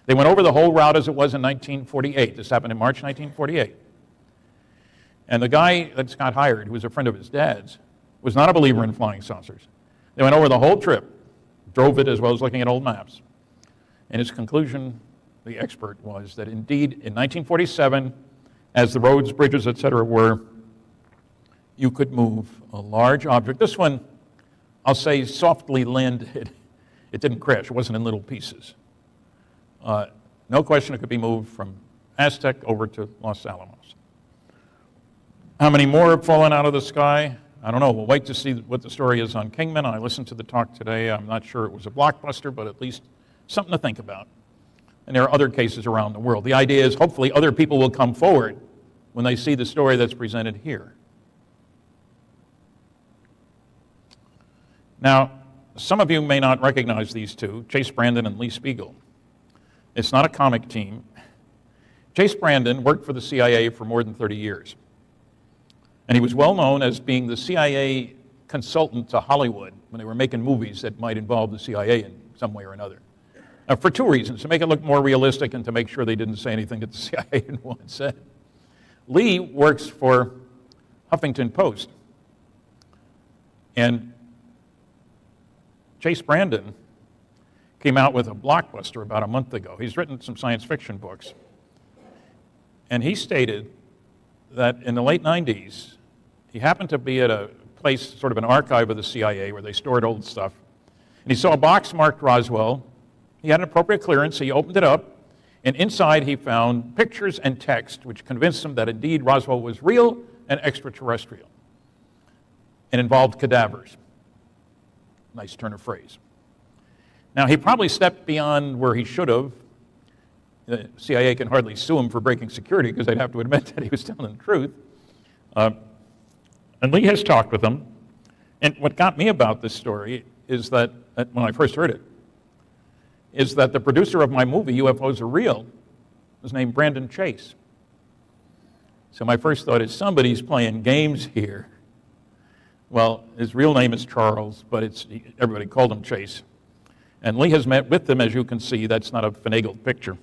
They went over the whole route as it was in 1948. This happened in March 1948. And the guy that Scott hired, who was a friend of his dad's, was not a believer in flying saucers. They went over the whole trip, drove it as well as looking at old maps. And his conclusion, the expert, was that indeed in 1947, as the roads, bridges, etc. were, you could move a large object. This one, I'll say, softly landed. It didn't crash. It wasn't in little pieces. No question it could be moved from Aztec over to Los Alamos. How many more have fallen out of the sky? I don't know. We'll wait to see what the story is on Kingman. I listened to the talk today. I'm not sure it was a blockbuster, but at least something to think about. And there are other cases around the world. The idea is hopefully other people will come forward when they see the story that's presented here. Now, some of you may not recognize these two, Chase Brandon and Lee Spiegel. It's not a comic team. Chase Brandon worked for the CIA for more than 30 years. And he was well known as being the CIA consultant to Hollywood when they were making movies that might involve the CIA in some way or another. For 2 reasons: to make it look more realistic and to make sure they didn't say anything that the CIA didn't want said. Lee works for Huffington Post. And Chase Brandon came out with a blockbuster about a month ago. He's written some science fiction books. And he stated that in the late 90s, he happened to be at a place, sort of an archive of the CIA, where they stored old stuff. And he saw a box marked Roswell. He had an appropriate clearance. He opened it up. And inside he found pictures and text which convinced him that indeed Roswell was real and extraterrestrial and involved cadavers. Nice turn of phrase. Now, he probably stepped beyond where he should have. The CIA can hardly sue him for breaking security because they'd have to admit that he was telling the truth. And Lee has talked with him. And what got me about this story is that, when I first heard it, is that the producer of my movie, UFOs Are Real, was named Brandon Chase. So my first thought is, somebody's playing games here. Well, his real name is Charles, but everybody called him Chase. And Lee has met with him, as you can see. That's not a finagled picture.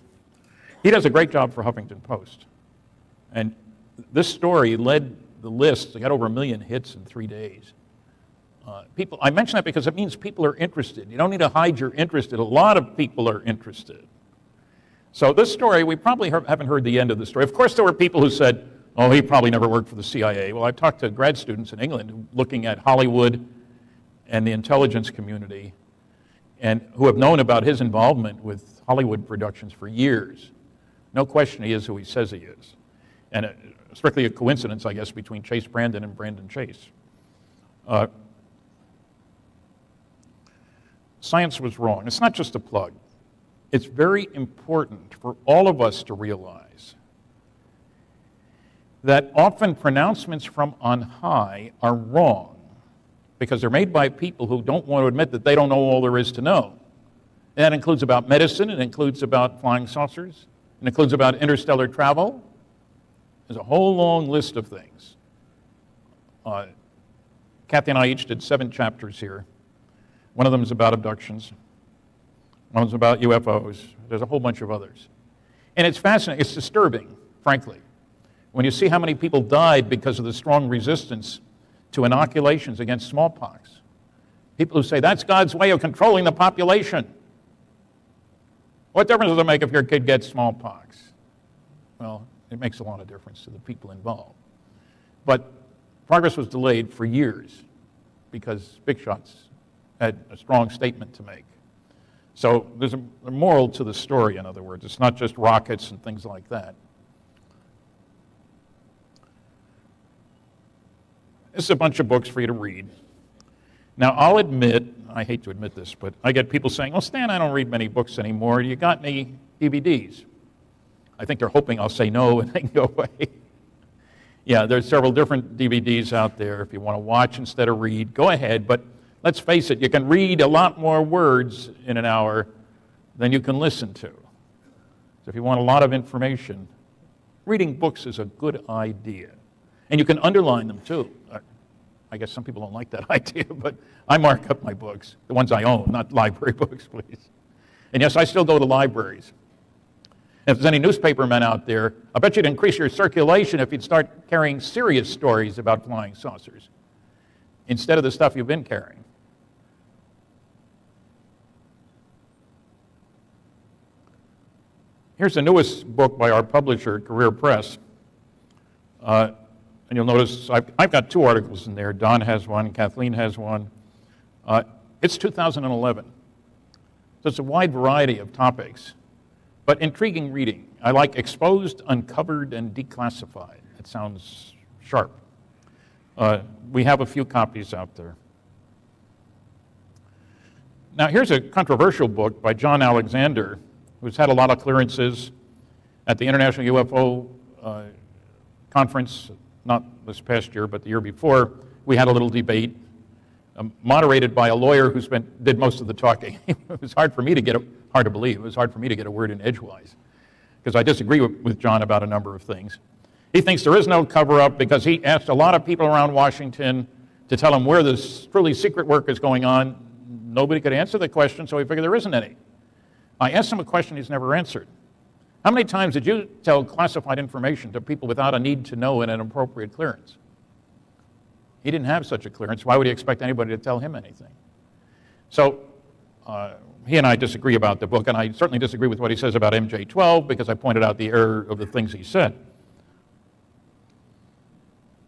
He does a great job for Huffington Post. And this story led the list. They got over 1 million hits in 3 days. I mention that because it means people are interested. You don't need to hide you're interested. A lot of people are interested. So this story, we probably haven't heard the end of the story. Of course, there were people who said, oh, he probably never worked for the CIA. Well, I've talked to grad students in England looking at Hollywood and the intelligence community, and who have known about his involvement with Hollywood productions for years. No question he is who he says he is. And strictly a coincidence, I guess, between Chase Brandon and Brandon Chase. Science was wrong. It's not just a plug. It's very important for all of us to realize that often pronouncements from on high are wrong because they're made by people who don't want to admit that they don't know all there is to know. And that includes about medicine, it includes about flying saucers, it includes about interstellar travel. There's a whole long list of things. Kathy and I each did 7 chapters here. One of them is about abductions. One of them is about UFOs. There's a whole bunch of others. And it's fascinating. It's disturbing, frankly, when you see how many people died because of the strong resistance to inoculations against smallpox. People who say, that's God's way of controlling the population. What difference does it make if your kid gets smallpox? Well, it makes a lot of difference to the people involved. But progress was delayed for years because big shots had a strong statement to make. So there's a moral to the story, in other words. It's not just rockets and things like that. This is a bunch of books for you to read. Now, I'll admit, I hate to admit this, but I get people saying, well, Stan, I don't read many books anymore. You got any DVDs? I think they're hoping I'll say no and they can go away. Yeah, there's several different DVDs out there. If you want to watch instead of read, go ahead. But let's face it, you can read a lot more words in an hour than you can listen to. So if you want a lot of information, reading books is a good idea. And you can underline them too. I guess some people don't like that idea, but I mark up my books, the ones I own, not library books, please. And yes, I still go to libraries. If there's any newspapermen out there, I bet you'd increase your circulation if you'd start carrying serious stories about flying saucers instead of the stuff you've been carrying. Here's the newest book by our publisher, Career Press. And you'll notice I've got 2 articles in there. Don has one, Kathleen has one. It's 2011. So it's a wide variety of topics, but intriguing reading. I like exposed, uncovered, and declassified. It sounds sharp. We have a few copies out there. Now here's a controversial book by John Alexander, who's had a lot of clearances at the International UFO Conference, not this past year, but the year before. We had a little debate, moderated by a lawyer who did most of the talking. It was hard to believe, it was hard for me to get a word in edgewise, because I disagree with John about a number of things. He thinks there is no cover-up because he asked a lot of people around Washington to tell him where this truly secret work is going on. Nobody could answer the question, so he figured there isn't any. I asked him a question he's never answered. How many times did you tell classified information to people without a need to know and an appropriate clearance? He didn't have such a clearance. Why would he expect anybody to tell him anything? So he and I disagree about the book, and I certainly disagree with what he says about MJ-12 because I pointed out the error of the things he said.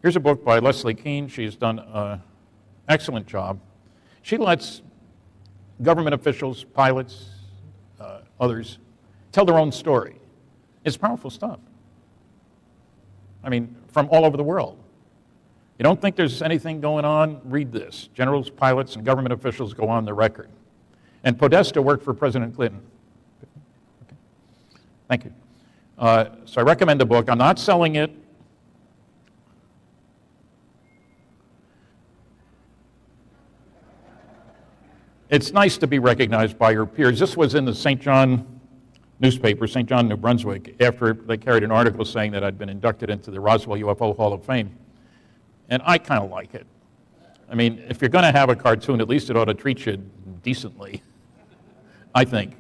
Here's a book by Leslie Kean. She's done an excellent job. She lets government officials, pilots, others, tell their own story. It's powerful stuff. I mean, from all over the world. You don't think there's anything going on? Read this. Generals, pilots, and government officials go on the record. And Podesta worked for President Clinton. Okay. Thank you. So I recommend the book. I'm not selling it. It's nice to be recognized by your peers. This was in the St. John newspaper, St. John, New Brunswick, after they carried an article saying that I'd been inducted into the Roswell UFO Hall of Fame. And I kind of like it. I mean, if you're going to have a cartoon, at least it ought to treat you decently, I think.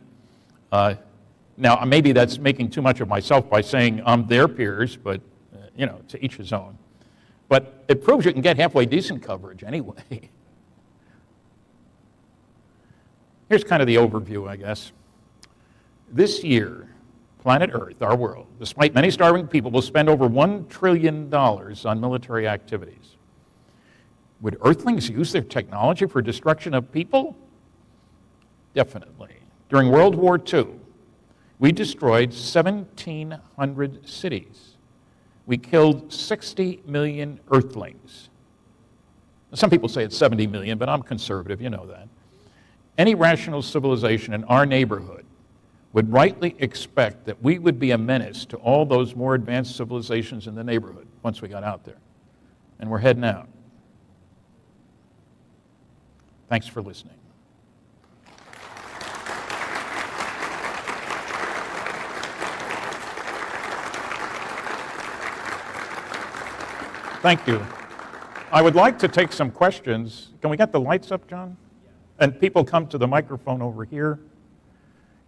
Now, maybe that's making too much of myself by saying I'm their peers, but, to each his own. But it proves you can get halfway decent coverage anyway. Here's kind of the overview, I guess. This year, planet Earth, our world, despite many starving people, will spend over $1 trillion on military activities. Would Earthlings use their technology for destruction of people? Definitely. During World War II, we destroyed 1,700 cities. We killed 60 million Earthlings. Some people say it's 70 million, but I'm conservative, you know that. Any rational civilization in our neighborhood would rightly expect that we would be a menace to all those more advanced civilizations in the neighborhood once we got out there. And we're heading out. Thanks for listening. Thank you. I would like to take some questions. Can we get the lights up, John? And people come to the microphone over here.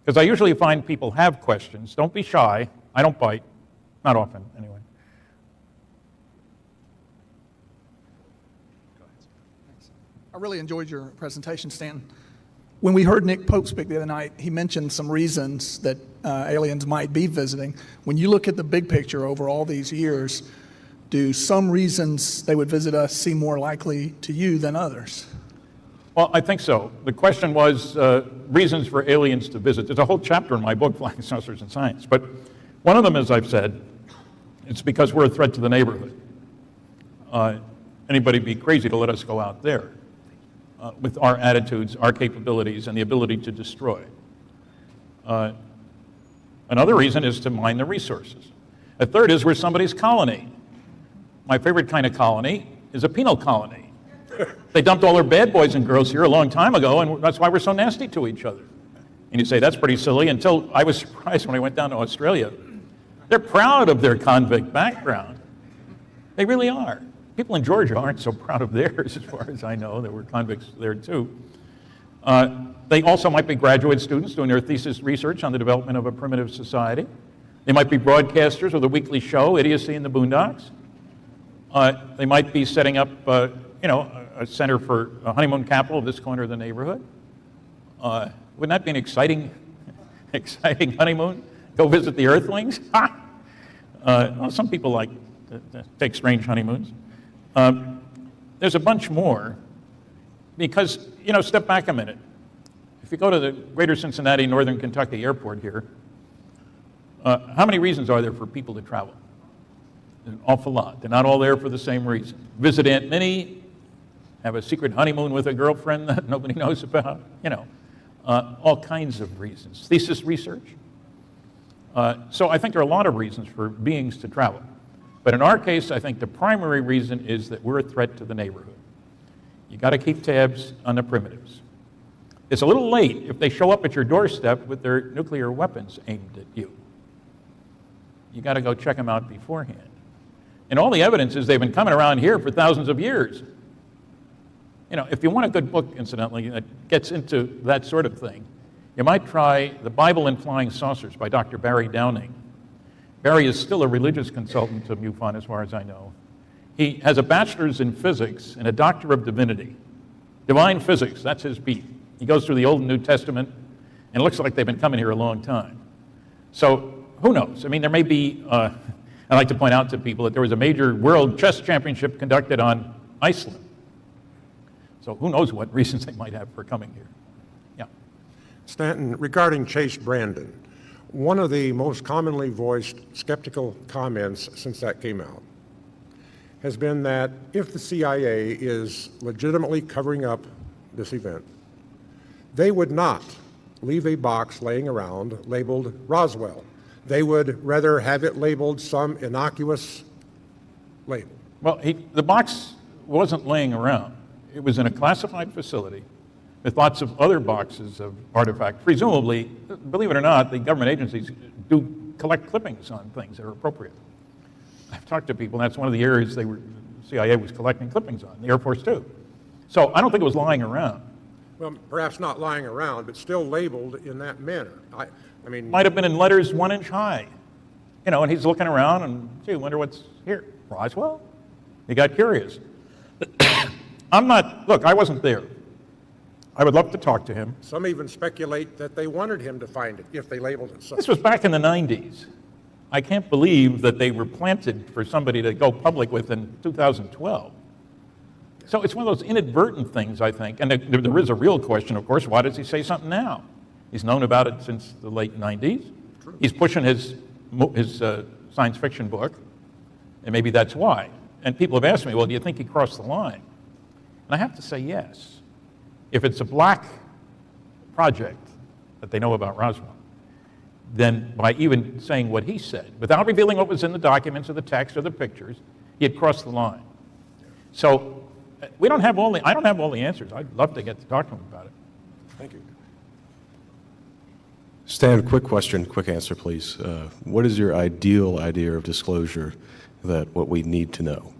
Because I usually find people have questions. Don't be shy. I don't bite. Not often, anyway. I really enjoyed your presentation, Stanton. When we heard Nick Pope speak the other night, he mentioned some reasons that aliens might be visiting. When you look at the big picture over all these years, do some reasons they would visit us seem more likely to you than others? Well, I think so. The question was reasons for aliens to visit. There's a whole chapter in my book, Flying Saucers and Science. But one of them, as I've said, it's because we're a threat to the neighborhood. Anybody be crazy to let us go out there with our attitudes, our capabilities, and the ability to destroy. Another reason is to mine the resources. A third is we're somebody's colony. My favorite kind of colony is a penal colony. They dumped all their bad boys and girls here a long time ago, and that's why we're so nasty to each other. And you say, that's pretty silly, until I was surprised when I went down to Australia. They're proud of their convict background. They really are. People in Georgia aren't so proud of theirs, as far as I know. There were convicts there, too. They also might be graduate students doing their thesis research on the development of a primitive society. They might be broadcasters with a weekly show, Idiocy in the Boondocks. They might be setting up, a center for a honeymoon capital of this corner of the neighborhood. Wouldn't that be an exciting honeymoon? Go visit the Earthlings? Well, some people like to take strange honeymoons. There's a bunch more because, step back a minute. If you go to the Greater Cincinnati, Northern Kentucky airport here, how many reasons are there for people to travel? An awful lot. They're not all there for the same reason. Visit Aunt Minnie, have a secret honeymoon with a girlfriend that nobody knows about, all kinds of reasons. Thesis research. So I think there are a lot of reasons for beings to travel. But in our case, I think the primary reason is that we're a threat to the neighborhood. You got to keep tabs on the primitives. It's a little late if they show up at your doorstep with their nuclear weapons aimed at you. You got to go check them out beforehand. And all the evidence is they've been coming around here for thousands of years. If you want a good book, incidentally, that gets into that sort of thing, you might try The Bible and Flying Saucers by Dr. Barry Downing. Barry is still a religious consultant to MUFON, as far as I know. He has a bachelor's in physics and a doctor of divinity. Divine physics, that's his beat. He goes through the Old and New Testament, and it looks like they've been coming here a long time. So who knows? I mean, there may be, I like to point out to people that there was a major world chess championship conducted on Iceland. So who knows what reasons they might have for coming here. Yeah. Stanton, regarding Chase Brandon, one of the most commonly voiced skeptical comments since that came out has been that if the CIA is legitimately covering up this event, they would not leave a box laying around labeled Roswell. They would rather have it labeled some innocuous label. Well, the box wasn't laying around. It was in a classified facility with lots of other boxes of artifacts. Presumably, believe it or not, the government agencies do collect clippings on things that are appropriate. I've talked to people, and that's one of the areas the CIA was collecting clippings on, the Air Force too. So I don't think it was lying around. Well, perhaps not lying around, but still labeled in that manner. I mean, Might have been in letters 1 inch high. You know, and he's looking around and, gee, I wonder what's here. Roswell? He got curious. Look, I wasn't there. I would love to talk to him. some even speculate that they wanted him to find it if they labeled it so. This was back in the 90s. I can't believe that they were planted for somebody to go public with in 2012. So it's one of those inadvertent things, I think. And there is a real question, of course, why does he say something now? He's known about it since the late 90s. True. He's pushing his science fiction book, and maybe that's why. And people have asked me, well, do you think he crossed the line? And I have to say yes. If it's a black project that they know about Roswell, then by even saying what he said, without revealing what was in the documents or the text or the pictures, he had crossed the line. So I don't have all the answers. I'd love to get to talk to him about it. Thank you. Stan, quick question, quick answer, please. What is your ideal idea of disclosure that what we need to know?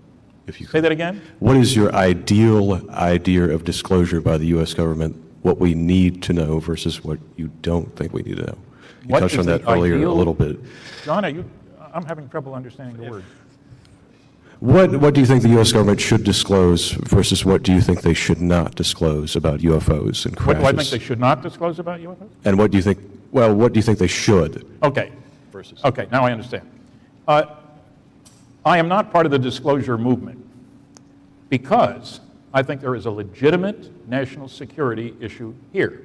If you Say that again? What is your ideal idea of disclosure by the U.S. government, what we need to know versus what you don't think we need to know? You What touched is on that the earlier ideal- a little bit. John, I'm having trouble understanding the word. What do you think the U.S. government should disclose versus what do you think they should not disclose about UFOs and crashes? What do I think they should not disclose about UFOs? And what do you think they should? Okay. Versus. Okay, now I understand. I am not part of the disclosure movement because I think there is a legitimate national security issue here.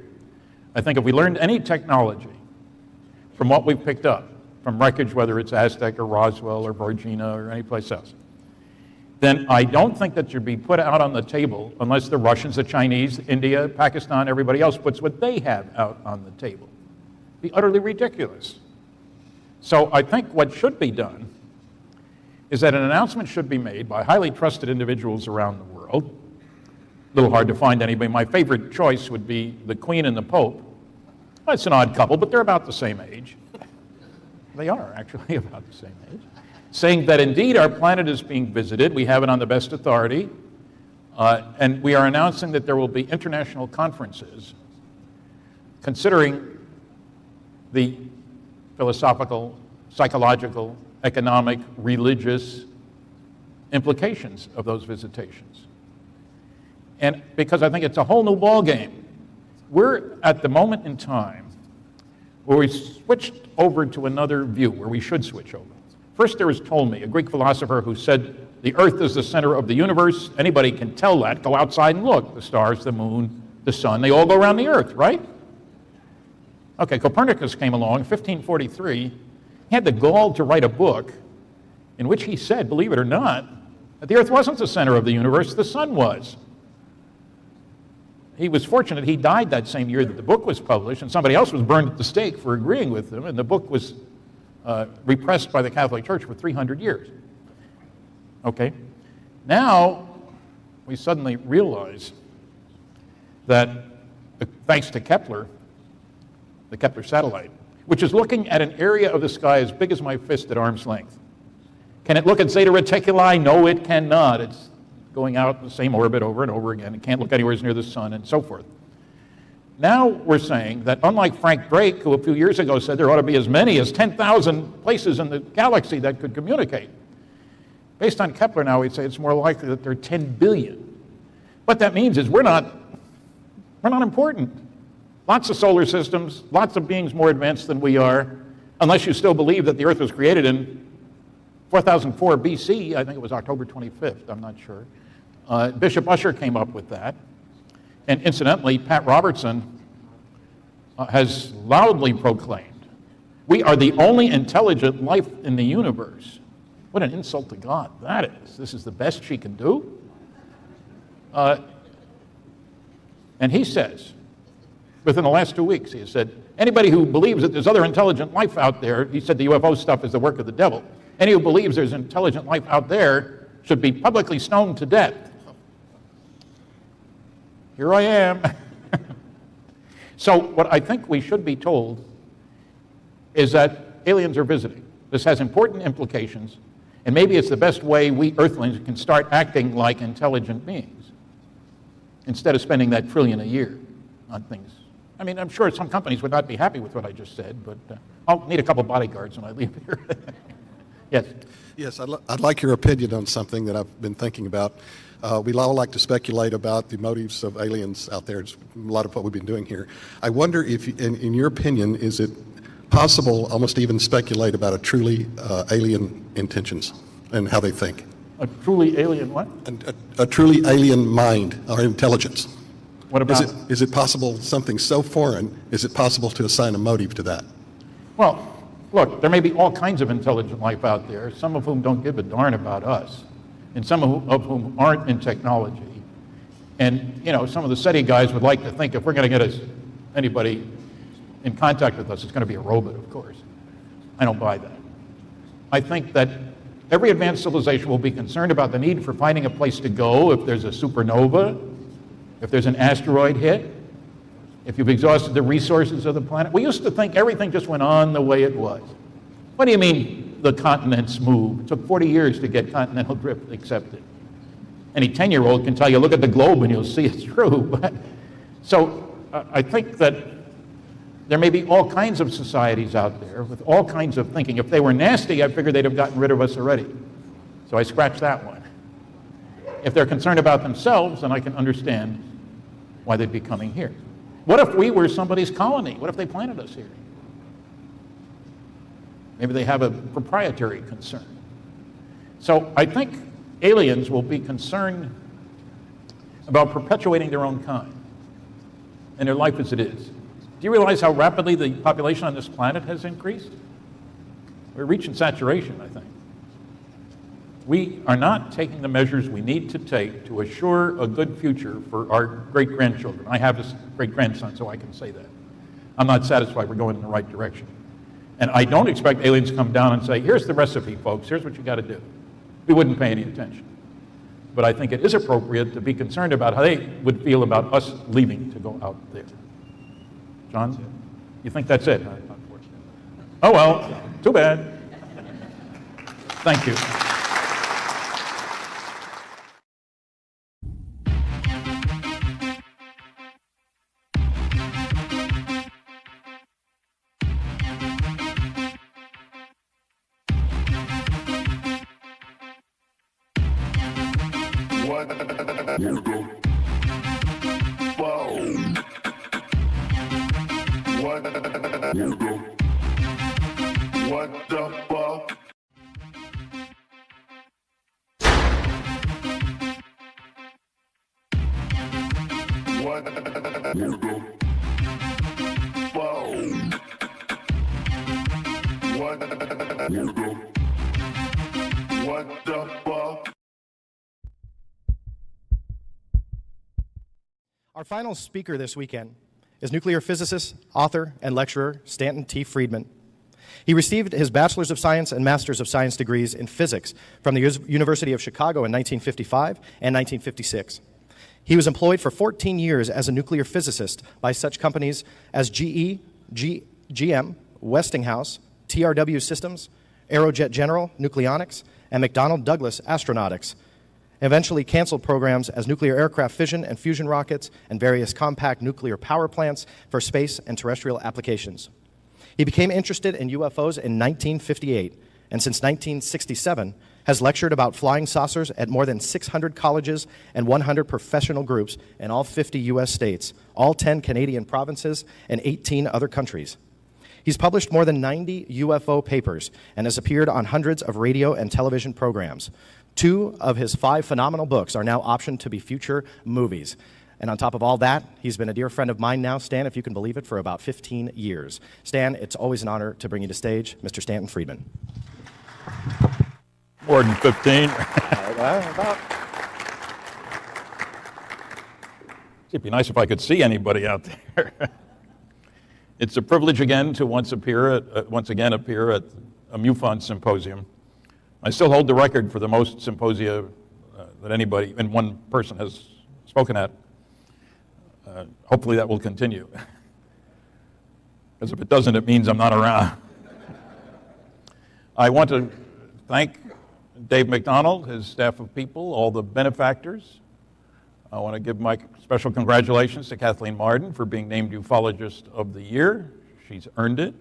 I think if we learned any technology from what we've picked up, from wreckage, whether it's Aztec or Roswell or Varginha or any place else, then I don't think that should be put out on the table unless the Russians, the Chinese, India, Pakistan, everybody else puts what they have out on the table. It'd be utterly ridiculous. So I think what should be done is that an announcement should be made by highly trusted individuals around the world. A little hard to find anybody. My favorite choice would be the Queen and the Pope. Well, it's an odd couple, but they're about the same age. They are actually about the same age. Saying that indeed our planet is being visited. We have it on the best authority. And we are announcing that there will be international conferences considering the philosophical, psychological, economic, religious implications of those visitations. And because I think it's a whole new ballgame. We're at the moment in time where we switched over to another view, where we should switch over. First there was Ptolemy, a Greek philosopher who said the earth is the center of the universe. Anybody can tell that. Go outside and look. The stars, the moon, the sun, they all go around the earth, right? Okay, Copernicus came along in 1543. He had the gall to write a book in which he said, believe it or not, that the earth wasn't the center of the universe, the sun was. He was fortunate he died that same year that the book was published, and somebody else was burned at the stake for agreeing with him, and the book was repressed by the Catholic Church for 300 years. Okay? Now, we suddenly realize that thanks to Kepler, the Kepler satellite, which is looking at an area of the sky as big as my fist at arm's length. Can it look at Zeta Reticuli? No, it cannot. It's going out in the same orbit over and over again. It can't look anywhere near the sun and so forth. Now we're saying that unlike Frank Drake, who a few years ago said there ought to be as many as 10,000 places in the galaxy that could communicate, based on Kepler now we'd say it's more likely that there are 10 billion. What that means is we're not important. Lots of solar systems, lots of beings more advanced than we are, unless you still believe that the Earth was created in 4004 BC. I think it was October 25th, I'm not sure. Bishop Ussher came up with that. And incidentally, Pat Robertson has loudly proclaimed, we are the only intelligent life in the universe. What an insult to God that is. This is the best she can do? And he says, within the last 2 weeks, he has said, anybody who believes that there's other intelligent life out there, he said the UFO stuff is the work of the devil. Any who believes there's intelligent life out there should be publicly stoned to death. Here I am. So what I think we should be told is that aliens are visiting. This has important implications, and maybe it's the best way we Earthlings can start acting like intelligent beings instead of spending that $1 trillion a year on things. I mean, I'm sure some companies would not be happy with what I just said, but I'll need a couple bodyguards when I leave here. Yes. Yes, I'd like your opinion on something that I've been thinking about. We all like to speculate about the motives of aliens out there. It's a lot of what we've been doing here. I wonder if, in your opinion, is it possible, almost even speculate about a truly alien intentions and how they think? A truly alien what? A truly alien mind or intelligence. What about is it possible something so foreign, is it possible to assign a motive to that? Well, look, there may be all kinds of intelligent life out there, some of whom don't give a darn about us, and some of whom aren't in technology. And, you know, some of the SETI guys would like to think if we're going to get anybody in contact with us, it's going to be a robot, of course. I don't buy that. I think that every advanced civilization will be concerned about the need for finding a place to go if there's a supernova, if there's an asteroid hit, if you've exhausted the resources of the planet. We used to think everything just went on the way it was. What do you mean the continents move? It took 40 years to get continental drift accepted. Any 10-year-old can tell you, look at the globe and you'll see it's true. So I think that there may be all kinds of societies out there with all kinds of thinking. If they were nasty, I figured they'd have gotten rid of us already. So I scratched that one. If they're concerned about themselves, then I can understand why they'd be coming here. What if we were somebody's colony? What if they planted us here? Maybe they have a proprietary concern. So I think aliens will be concerned about perpetuating their own kind and their life as it is. Do you realize how rapidly the population on this planet has increased? We're reaching saturation, I think. We are not taking the measures we need to take to assure a good future for our great-grandchildren. I have a great-grandson, so I can say that. I'm not satisfied we're going in the right direction. And I don't expect aliens to come down and say, here's the recipe, folks, here's what you got to do. We wouldn't pay any attention. But I think it is appropriate to be concerned about how they would feel about us leaving to go out there. John, you think that's it? Oh, well, too bad. Thank you. Our final speaker this weekend is nuclear physicist, author, and lecturer Stanton T. Friedman. He received his Bachelor's of Science and Master's of Science degrees in physics from the University of Chicago in 1955 and 1956. He was employed for 14 years as a nuclear physicist by such companies as GE, GM, Westinghouse, TRW Systems, Aerojet General Nucleonics, and McDonnell Douglas Astronautics. Eventually canceled programs as nuclear aircraft fission and fusion rockets and various compact nuclear power plants for space and terrestrial applications. He became interested in UFOs in 1958, and since 1967 has lectured about flying saucers at more than 600 colleges and 100 professional groups in all 50 U.S. states, all 10 Canadian provinces, and 18 other countries. He's published more than 90 UFO papers and has appeared on hundreds of radio and television programs. 2 of his 5 phenomenal books are now optioned to be future movies. And on top of all that, he's been a dear friend of mine now, Stan, if you can believe it, for about 15 years. Stan, it's always an honor to bring you to stage, Mr. Stanton Friedman. More than 15. It'd be nice if I could see anybody out there. It's a privilege again to once again appear at a MUFON symposium. I still hold the record for the most symposia that anybody and one person has spoken at. Hopefully that will continue. Because if it doesn't, it means I'm not around. I want to thank Dave McDonald, his staff of people, all the benefactors. I want to give my special congratulations to Kathleen Marden for being named Ufologist of the Year. She's earned it.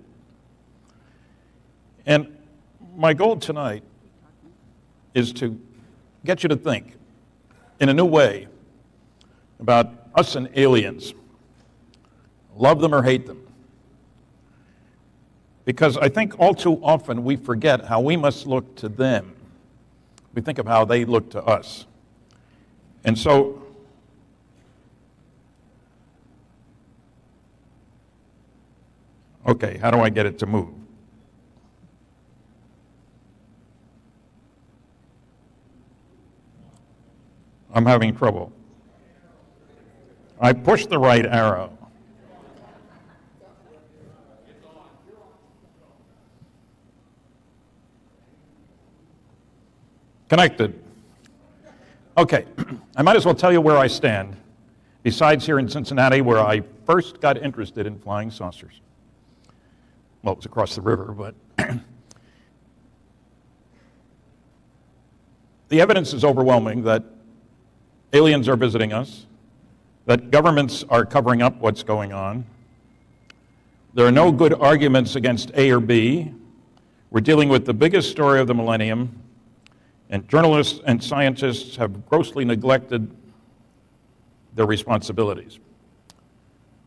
And my goal tonight is to get you to think in a new way about us and aliens. Love them or hate them. Because I think all too often we forget how we must look to them. We think of how they look to us. And so, okay, how do I get it to move? I'm having trouble. I pushed the right arrow. Connected. Okay, I might as well tell you where I stand, besides here in Cincinnati, where I first got interested in flying saucers. Well, it was across the river, but the evidence is overwhelming that aliens are visiting us, that governments are covering up what's going on. There are no good arguments against A or B. We're dealing with the biggest story of the millennium, and journalists and scientists have grossly neglected their responsibilities.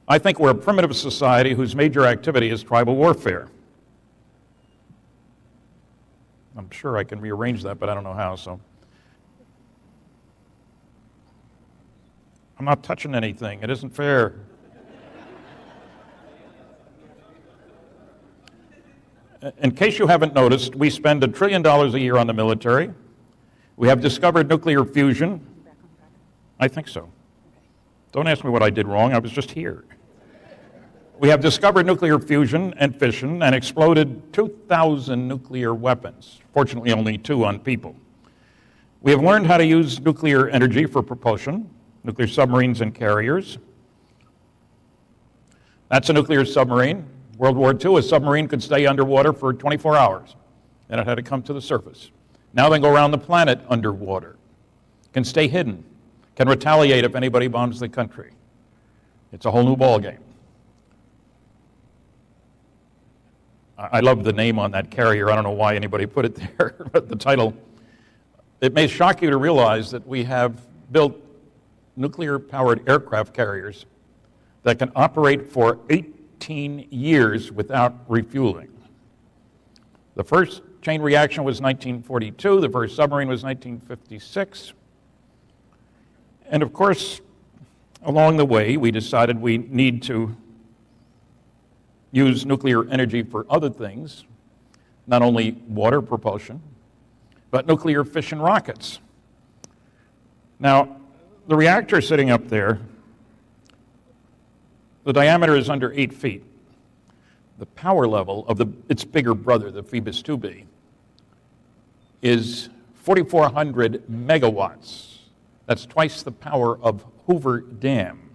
I think we're a primitive society whose major activity is tribal warfare. I'm sure I can rearrange that, but I don't know how, so. I'm not touching anything. It isn't fair. In case you haven't noticed, we spend $1 trillion a year on the military. We have discovered nuclear fusion. I think so. Don't ask me what I did wrong. I was just here. We have discovered nuclear fusion and fission and exploded 2,000 nuclear weapons. Fortunately, only 2 on people. We have learned how to use nuclear energy for propulsion, nuclear submarines and carriers. That's a nuclear submarine. World War II, a submarine could stay underwater for 24 hours. Then it had to come to the surface. Now they can go around the planet underwater. Can stay hidden. Can retaliate if anybody bombs the country. It's a whole new ballgame. I love the name on that carrier. I don't know why anybody put it there, but the title. It may shock you to realize that we have built nuclear-powered aircraft carriers that can operate for 18 years without refueling. The first chain reaction was 1942. The first submarine was 1956. And of course, along the way, we decided we need to use nuclear energy for other things, not only water propulsion, but nuclear fission rockets. Now, the reactor sitting up there, the diameter is under 8 feet. The power level of its bigger brother, the Phoebus 2B, is 4,400 megawatts. That's twice the power of Hoover Dam.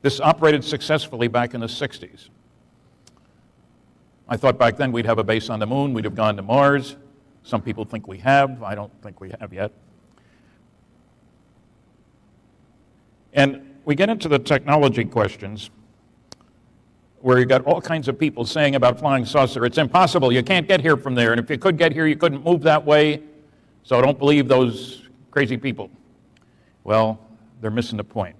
This operated successfully back in the 60s. I thought back then we'd have a base on the moon, we'd have gone to Mars. Some people think we have. I don't think we have yet. And we get into the technology questions where you got all kinds of people saying about flying saucer, it's impossible, you can't get here from there, and if you could get here, you couldn't move that way, so don't believe those crazy people. Well, they're missing the point.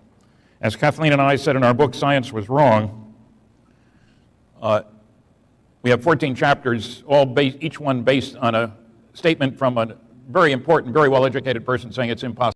As Kathleen and I said in our book, Science Was Wrong, we have 14 chapters, each one based on a statement from a very important, very well-educated person saying it's impossible.